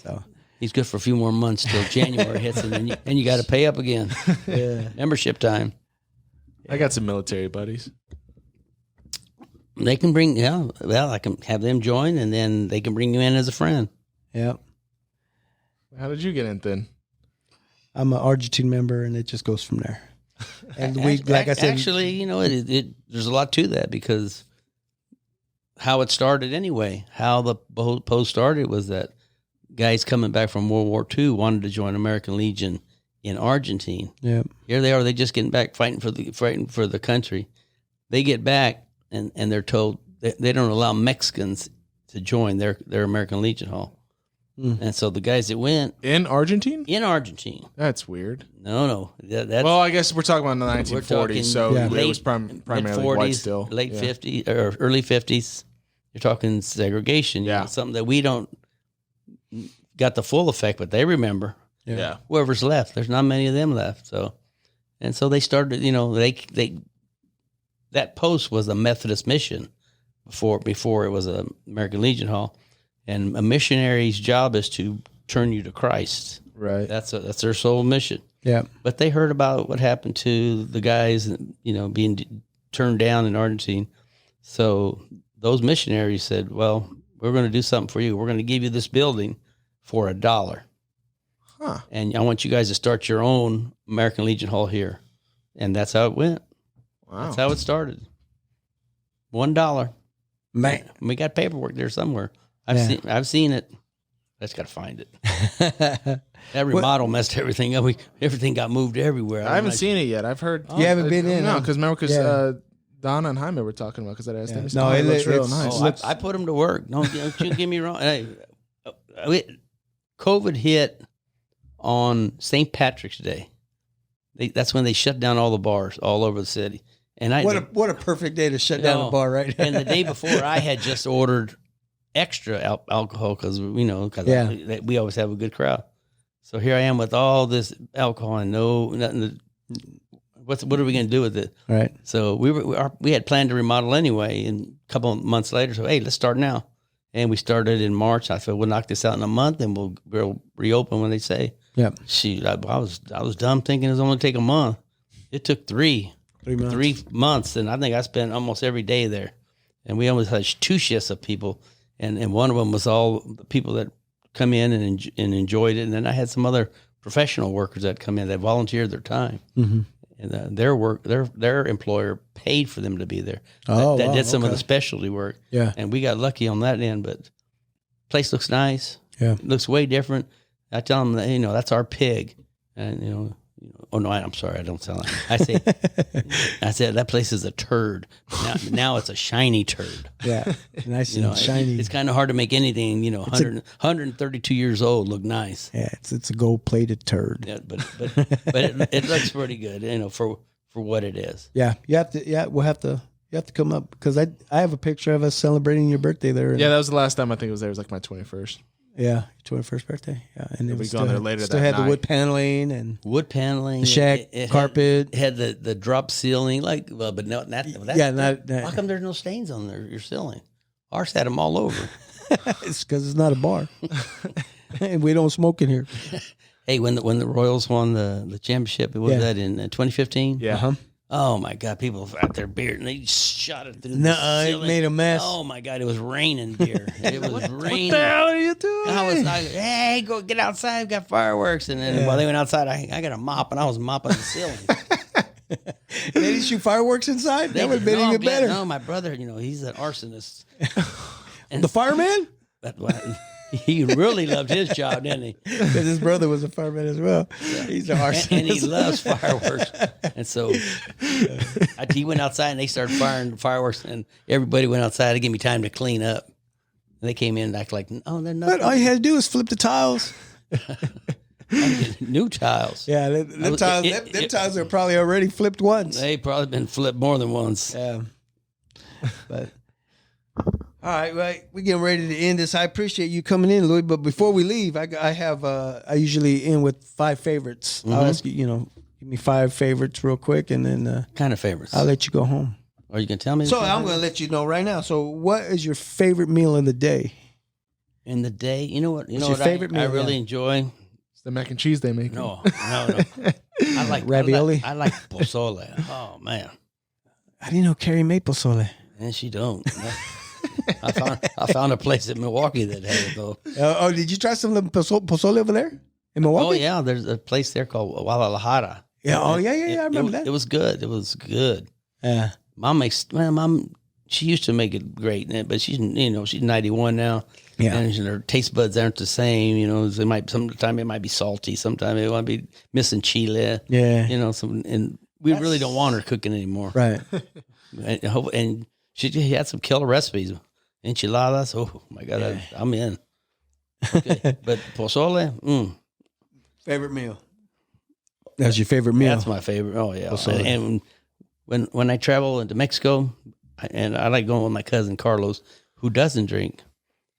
So he's good for a few more months till January hits, and then you got to pay up again. Yeah. Membership time. I got some military buddies. They can bring, I can have them join, and then they can bring you in as a friend. Yep. How did you get in then? I'm an Argentine member, and it just goes from there. And like I said, actually, there's a lot to that because how it started anyway. How the post started was that guys coming back from World War II wanted to join American Legion in Argentina. Yeah. Here they are. They just getting back fighting for the country. They get back and they're told they don't allow Mexicans to join their American Legion Hall. And so the guys that went in Argentina, that's weird. No, that's well, I guess we're talking about the 1940s, so it was primarily white still, late 50s or early 50s. You're talking segregation, something that we don't got the full effect, but they remember. Yeah, whoever's left, there's not many of them left. So they started. They that post was a Methodist mission before it was a American Legion Hall. And a missionary's job is to turn you to Christ. Right. That's their sole mission. Yeah. But they heard about what happened to the guys, being turned down in Argentina. So those missionaries said, well, we're going to do something for you. We're going to give you this building for $1. Huh. And I want you guys to start your own American Legion Hall here. And that's how it went. Wow. That's how it started. $1. Man. We got paperwork there somewhere. I've seen it. I just got to find it. That remodel messed everything up. Everything got moved everywhere. I haven't seen it yet. I've heard. You haven't been in? No, because Donna and Jaime were talking about because I asked them. No, it looks real it's- nice. I put them to work. Don't get me wrong. Hey, COVID hit on St. Patrick's Day. That's when they shut down all the bars all over the city. And what a perfect day to shut down a bar, right? And the day before, I had just ordered extra alcohol because we always have a good crowd. So here I am with all this alcohol and nothing. What are we going to do with it? Right. So we had planned to remodel anyway, and a couple of months later, so hey, let's start now. And we started in March. I said we'll knock this out in a month, and we'll reopen when they say. Yeah. Shoot, I was dumb thinking it was only take a month. It took 3 months. 3 months, and I think I spent almost every day there. And we almost had 2 shifts of people. And one of them was all the people that come in and enjoyed it. And then I had some other professional workers that come in that volunteered their time. Mm-hmm. And their employer paid for them to be there. That did some of the specialty work. Yeah. And we got lucky on that end. But place looks nice. Yeah. It looks way different. I tell them that, that's our pig. And, oh no, I'm sorry. I don't tell them. I said that place is a turd. Now it's a shiny turd. Yeah, nice and shiny. It's kind of hard to make anything, 132 years old look nice. Yeah, it's a gold-plated turd. Yeah, but it looks pretty good, for what it is. Yeah, you have to come up because I have a picture of us celebrating your birthday there. Yeah, that was the last time I think it was there. It was like my 21st. Yeah, 21st birthday. Yeah, and we go there later still that had the night. wood paneling and Wood paneling, the shack carpet. had the drop ceiling, like but no, not that. Yeah, not- How come there's no stains on your ceiling? Ours had them all over. it's because it's not a bar, and we don't smoke in here. Hey, when the Royals won the championship, what was that in 2015? Yeah. Uh-huh. Oh my God, people out there beer and they shot it through No, the it ceiling. made a mess. Oh my God, it was raining beer. It was raining. What the hell are you doing? I was like, hey, go get outside. We've got fireworks. And then while they went outside, I got a mop and I was mopping the ceiling. They didn't shoot fireworks inside? That would have been even better. No, my brother, he's an arsonist. And The fireman? he really loved his job, didn't he? Because his brother was a fireman as well. He's an arsonist. And he loves fireworks. And so he went outside and they started firing fireworks and everybody went outside to give me time to clean up. And they came in and acted like, oh, they're But not. all you had to do was flip the tiles. New tiles. Yeah, them tiles are probably already flipped once. They probably been flipped more than once. Yeah. But all right, we're getting ready to end this. I appreciate you coming in, Louie. But before we leave, I usually end with 5 favorites. I'll ask you, give me 5 favorites real quick, and then Kind of favorites. I'll let you go home. Are you going to tell me? So I'm going to let you know right now. So what is your favorite meal in the day? In the day, you know what? What's your favorite meal? I really enjoy. It's the mac and cheese they make. No. I like Ravioli? I like pozole. Oh man, I didn't know Carrie made pozole. and she don't. I found a place in Milwaukee that had it though. Did you try some of the pozole over there in Milwaukee? Oh yeah, there's a place there called Guadalajara. Yeah. Oh yeah. I remember that. It was good. It was good. Yeah. Mom, she used to make it great, but she's 91 now. Yeah. And her taste buds aren't the same. Sometimes it might be salty. Sometimes it might be missing chile. Yeah. And we really don't want her cooking anymore. Right. And she had some killer recipes. Enchiladas. Oh my God, I'm in. Okay. But pozole, Favorite meal. That's your favorite meal. that's my favorite. Oh yeah. Pozole. And when I travel into Mexico, and I like going with my cousin Carlos, who doesn't drink.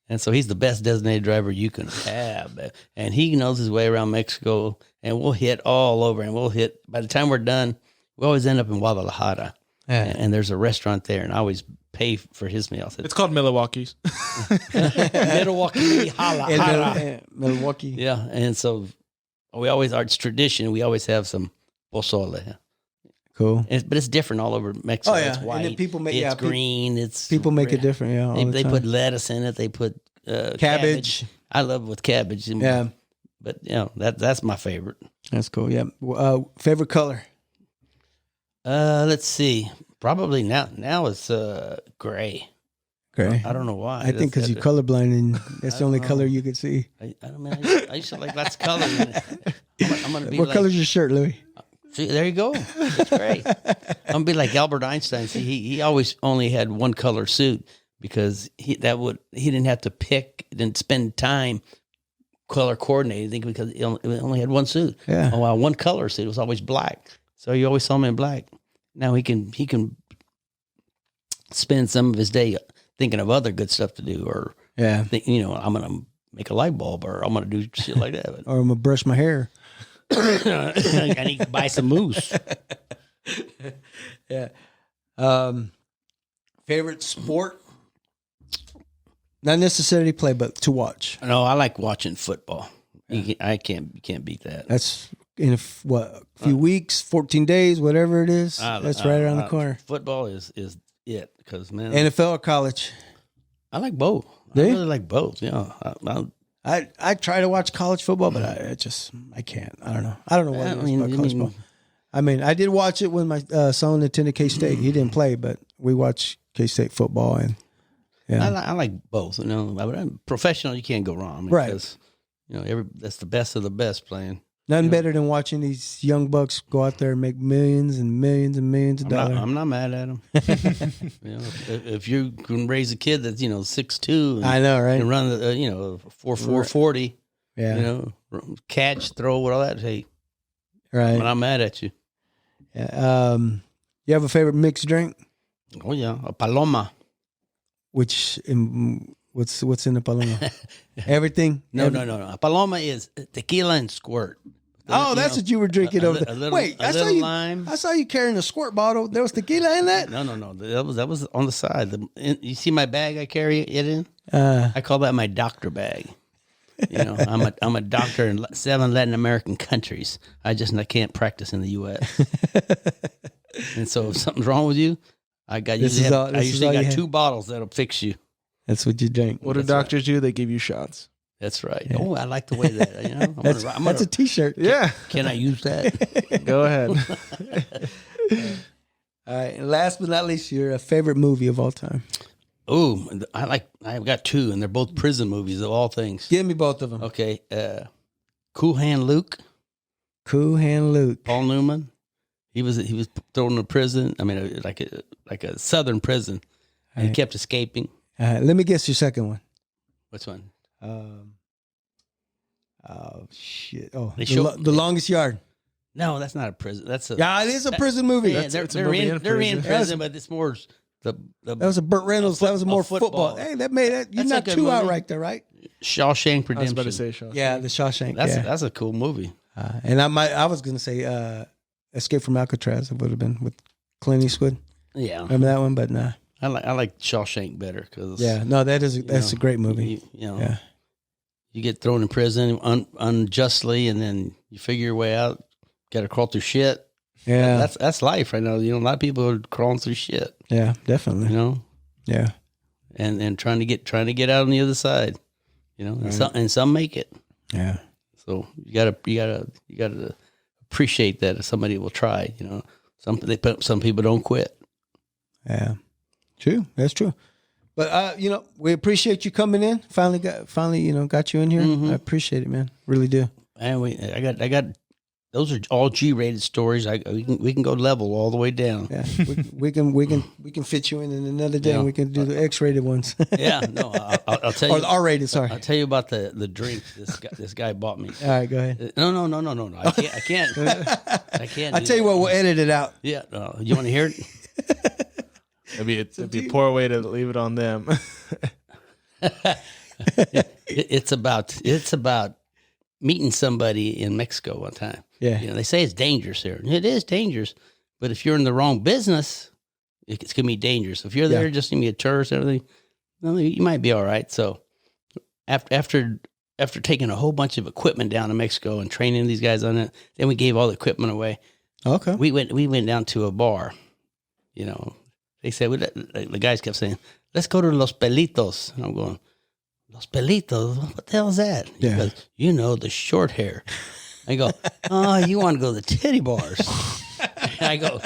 And so he's the best designated driver you can have. And he knows his way around Mexico, and we'll hit all over. And by the time we're done, we always end up in Guadalajara. Yeah. And there's a restaurant there, and I always pay for his meal. It's called Milwaukee's. Milwaukee, Milwaukee. Yeah, and so it's tradition. We always have some pozole. Cool. But it's different all over Mexico. Oh, yeah. It's And white. then people make- it's yeah, green. It's People make it red. different. Yeah. all the They time. put lettuce in it. They put Cabbage. I love with cabbage. Yeah. But that's my favorite. That's cool. Yeah. Favorite color. Let's see. Probably now it's gray. Gray. I don't know why. I think because you're colorblind and that's the only know. color you can see. I used to like lots of color in it. I'm gonna be What like, color's your shirt, Louie? see, there you go. It's great. I'm gonna be like Albert Einstein. See, he always only had one color suit because he didn't have to pick, didn't spend time color coordinating because he only had one suit. Yeah. Oh, well, one color suit. It was always black. So you always saw him in black. Now he can spend some of his day thinking of other good stuff to do, or Yeah. I'm gonna make a light bulb, or I'm gonna do shit like that. Or I'm going to brush my hair. I need to buy some mousse. Yeah. Favorite sport? Not necessarily play, but to watch. No, I like watching football. You can't beat that. That's in a few weeks, 14 days, whatever it is. That's right around the corner. Football is it because man, NFL or college? I like both. Do I you? really like both. Yeah, I try to watch college football, but I can't. I don't know. I don't know what it is about college football. I mean, I did watch it when my son attended K-State. He didn't play, but we watched K-State football, and yeah, I like both. But I'm professional. You can't go wrong, Right. Because, that's the best of the best playing. nothing better than watching these young bucks go out there and make millions and millions and millions of dollars. I'm not mad at them. If you can raise a kid that's 6'2", I know, right? and run the 4.4 40, Yeah, catch, throw, all that. Hey, right. I'm not mad at you. Yeah. You have a favorite mixed drink? Oh yeah, a paloma. Which What's in the paloma? Everything? No. Paloma is tequila and squirt. Oh, that's what you were drinking over there. Wait, a little lime. I saw you carrying a squirt bottle. There was tequila in that? No. That was on the side. You see my bag I carry it in? I call that my doctor bag. You know, I'm a doctor in 7 Latin American countries. I can't practice in the U.S. And so if something's wrong with you, I usually got 2 bottles that'll fix you. That's what you drink. What do doctors do? They give you shots. That's right. Yeah. Oh, I like the way that, you know. That's a T-shirt. Yeah. Can I use that? Go ahead. All right. And last but not least, your favorite movie of all time. Oh, I've got 2, and they're both prison movies of all things. Give me both of them. Okay. Cool Hand Luke. Cool Hand Luke. Paul Newman. He was thrown in prison. I mean, like a southern prison. And he kept escaping. Let me guess your second one. Which one? Oh shit! Oh, the Longest Yard. No, that's not a prison. It is a prison movie. Yeah, they're in prison, but it's more the. That was a Burt Reynolds. That was a more football. Hey, that made it. You're not 2 out right there, right? Shawshank Redemption. I was about to say Shawshank. Yeah, the Shawshank. That's a cool movie. And I was gonna say Escape from Alcatraz. It would have been with Clint Eastwood. Yeah, remember that one? But nah. I like Shawshank better because that's a great movie. You get thrown in prison unjustly, and then you figure your way out. Got to crawl through shit. Yeah, that's life right now. You know, a lot of people are crawling through shit. Yeah, definitely. You know. Yeah, and trying to get out on the other side. You know, right. and some make it. Yeah. So you gotta appreciate that if somebody will try. You know, some people don't quit. Yeah. True. That's true. But we appreciate you coming in. Finally got you in here. Mm-hmm. I appreciate it, man. Really do. And I got those are all G-rated stories. We can go level all the way down. Yeah. we can fit you in another day. And we can do the X-rated ones. Yeah. No, I'll tell you. Or the R-rated. Sorry. I'll tell you about the drink this guy bought me. All right, go ahead. No. I can't. I can't. I'll tell you what. We'll edit it out. Yeah. You want to hear it? It'd be a poor way to leave it on them. It's about meeting somebody in Mexico one time. Yeah. You know, they say it's dangerous there. It is dangerous, but if you're in the wrong business, it's gonna be dangerous. If you're there just to be a tourist and everything, well, you might be all right. So after taking a whole bunch of equipment down to Mexico and training these guys on it, then we gave all the equipment away. Okay. We went down to a bar, you know. They said, the guys kept saying, let's go to Los Pelitos. And I'm going, Los Pelitos? What the hell is that? He goes, the short hair. I go, oh, you want to go to the titty bars. I go,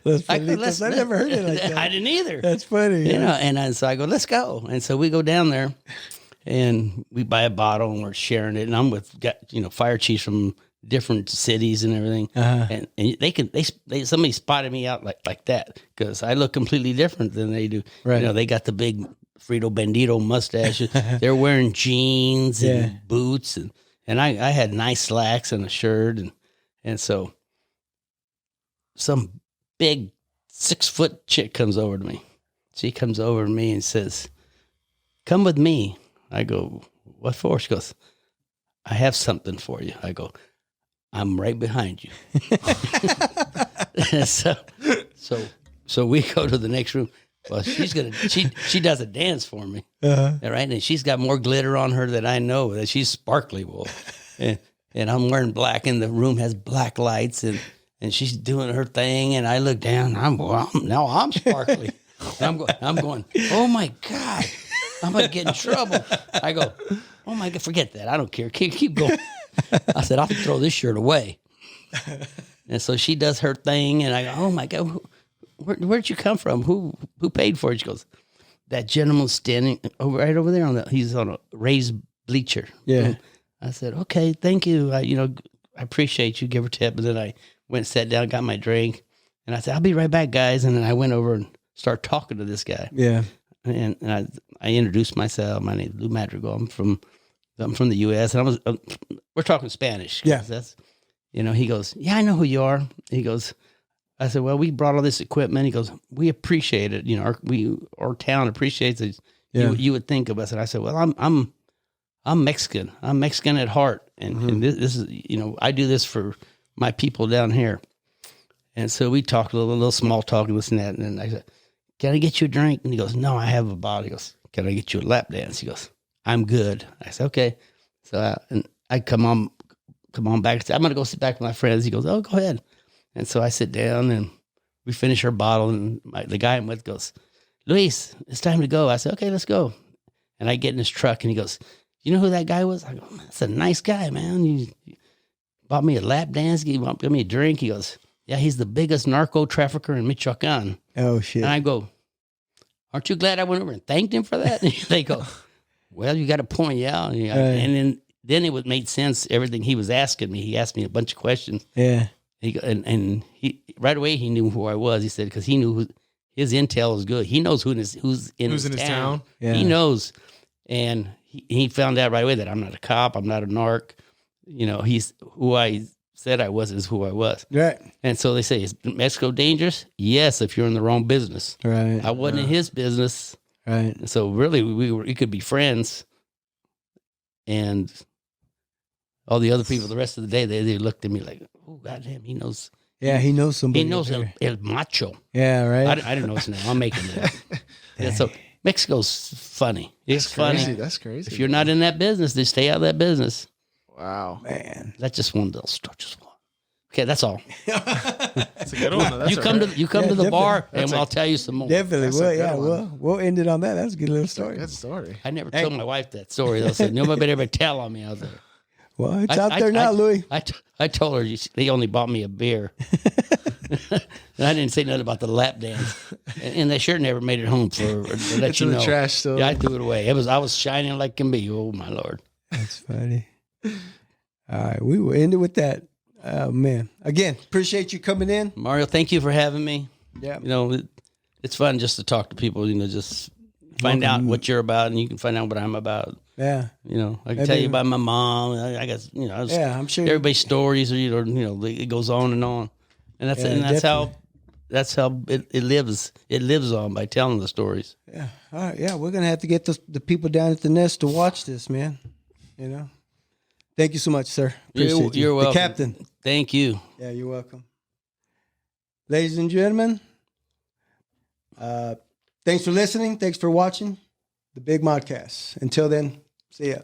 Los Pelitos. I never heard it like that. I didn't either. That's funny. You know, and so I go, let's go. And so we go down there and we buy a bottle and we're sharing it. And I'm with, fire chiefs from different cities and everything, and somebody spotted me out like that because I look completely different than they do. Right. You know, they got the big Frito Bandito mustaches. They're wearing jeans and boots, and I had nice slacks and a shirt, and so some big 6-foot chick comes over to me. She comes over to me and says, "Come with me." I go, "What for?" She goes, "I have something for you." I go, "I'm right behind you." so we go to the next room. Well, she does a dance for me, right? And she's got more glitter on her than I know. That she's sparkly, and I'm wearing black, and the room has black lights, and she's doing her thing, and I look down. I'm sparkly. I'm going. Oh my God, I'm gonna get in trouble. I go, oh my God, forget that. I don't care. Keep going. I said, I'll throw this shirt away. And so she does her thing, and I go, oh my God, where'd you come from? Who paid for it? She goes, that gentleman standing right over there he's on a raised bleacher. Yeah. And I said, okay, thank you. I appreciate you. Give her a tip. And then I went, sat down, got my drink, and I said, I'll be right back, guys. And then I went over and started talking to this guy. Yeah. And I introduced myself. My name is Louie Madrigal. I'm from the U.S. and we're talking Spanish. Yeah. That's, he goes, yeah, I know who you are. He goes, I said, well, we brought all this equipment. He goes, we appreciate it. Our town appreciates it. Yeah. you would think of us. And I said, well, I'm Mexican. I'm Mexican at heart. And this is, I do this for my people down here. And so we talked a little small talk and this and that. And then I said, can I get you a drink? And he goes, no, I have a bottle. He goes, can I get you a lap dance? He goes, I'm good. I said, okay. So and I come on back. I'm going to go sit back with my friends. He goes, oh, go ahead. And so I sit down and we finish our bottle. And the guy I'm with goes, Luis, it's time to go. I said, okay, let's go. And I get in his truck and he goes, you know who that guy was? I go, that's a nice guy, man. You bought me a lap dance. He bought me a drink. He goes, yeah, he's the biggest narco trafficker in Michoacan. Oh, shit. And I go, aren't you glad I went over and thanked him for that? And they go, well, you got a point, yeah. And then it made sense, everything he was asking me. He asked me a bunch of questions. Yeah. And he right away, he knew who I was. He said, because he knew his intel is good. He knows who's in his town. Yeah. He knows. And he found out right away that I'm not a cop. I'm not a narc. He's who I said I was is who I was. Right. And so they say, is Mexico dangerous? Yes, if you're in the wrong business. Right. I wasn't in his business. Right. And so really we could be friends. And all the other people, the rest of the day, they looked at me like, oh, goddamn, he knows. Yeah, he knows somebody. He knows El Macho. Yeah, right. I didn't know his name. I'm making that. Yeah, so Mexico's funny. It's funny. Crazy. That's crazy. If you're not in that business, then stay out of that business. Wow. Man. That's just one little story. Okay, that's all. That's a good one. That's You come to the bar, and That's I'll tell you some more. Definitely. That's a Well, good yeah, one. we'll end it on that. That's a good little story. Good story. I never told my wife that story. Though, so nobody better ever tell on me out there. Well, it's out there now, Louie. I told her they only bought me a beer. And I didn't say nothing about the lap dance. And that shirt never made it home to let It's you in know. the trash still. Yeah, I threw it away. I was shining like can be. Oh my Lord. That's funny. All right, we will end it with that. Oh man! Again, appreciate you coming in, Mario, thank you for having me. Yeah. It's fun just to talk to people. Just find out what you're about, and you can find out what I'm about. Yeah. I can tell you about my mom. I guess Yeah, I'm sure. everybody's stories, or it goes on, and that's definitely. that's how it lives. It lives on by telling the stories. Yeah. All right. Yeah, we're gonna have to get the people down at the nest to watch this, man. Thank you so much, sir. Appreciate you. You're welcome. The captain. Thank you. Yeah, you're welcome. Ladies and gentlemen, thanks for listening. Thanks for watching the Big Modcast. Until then, see ya.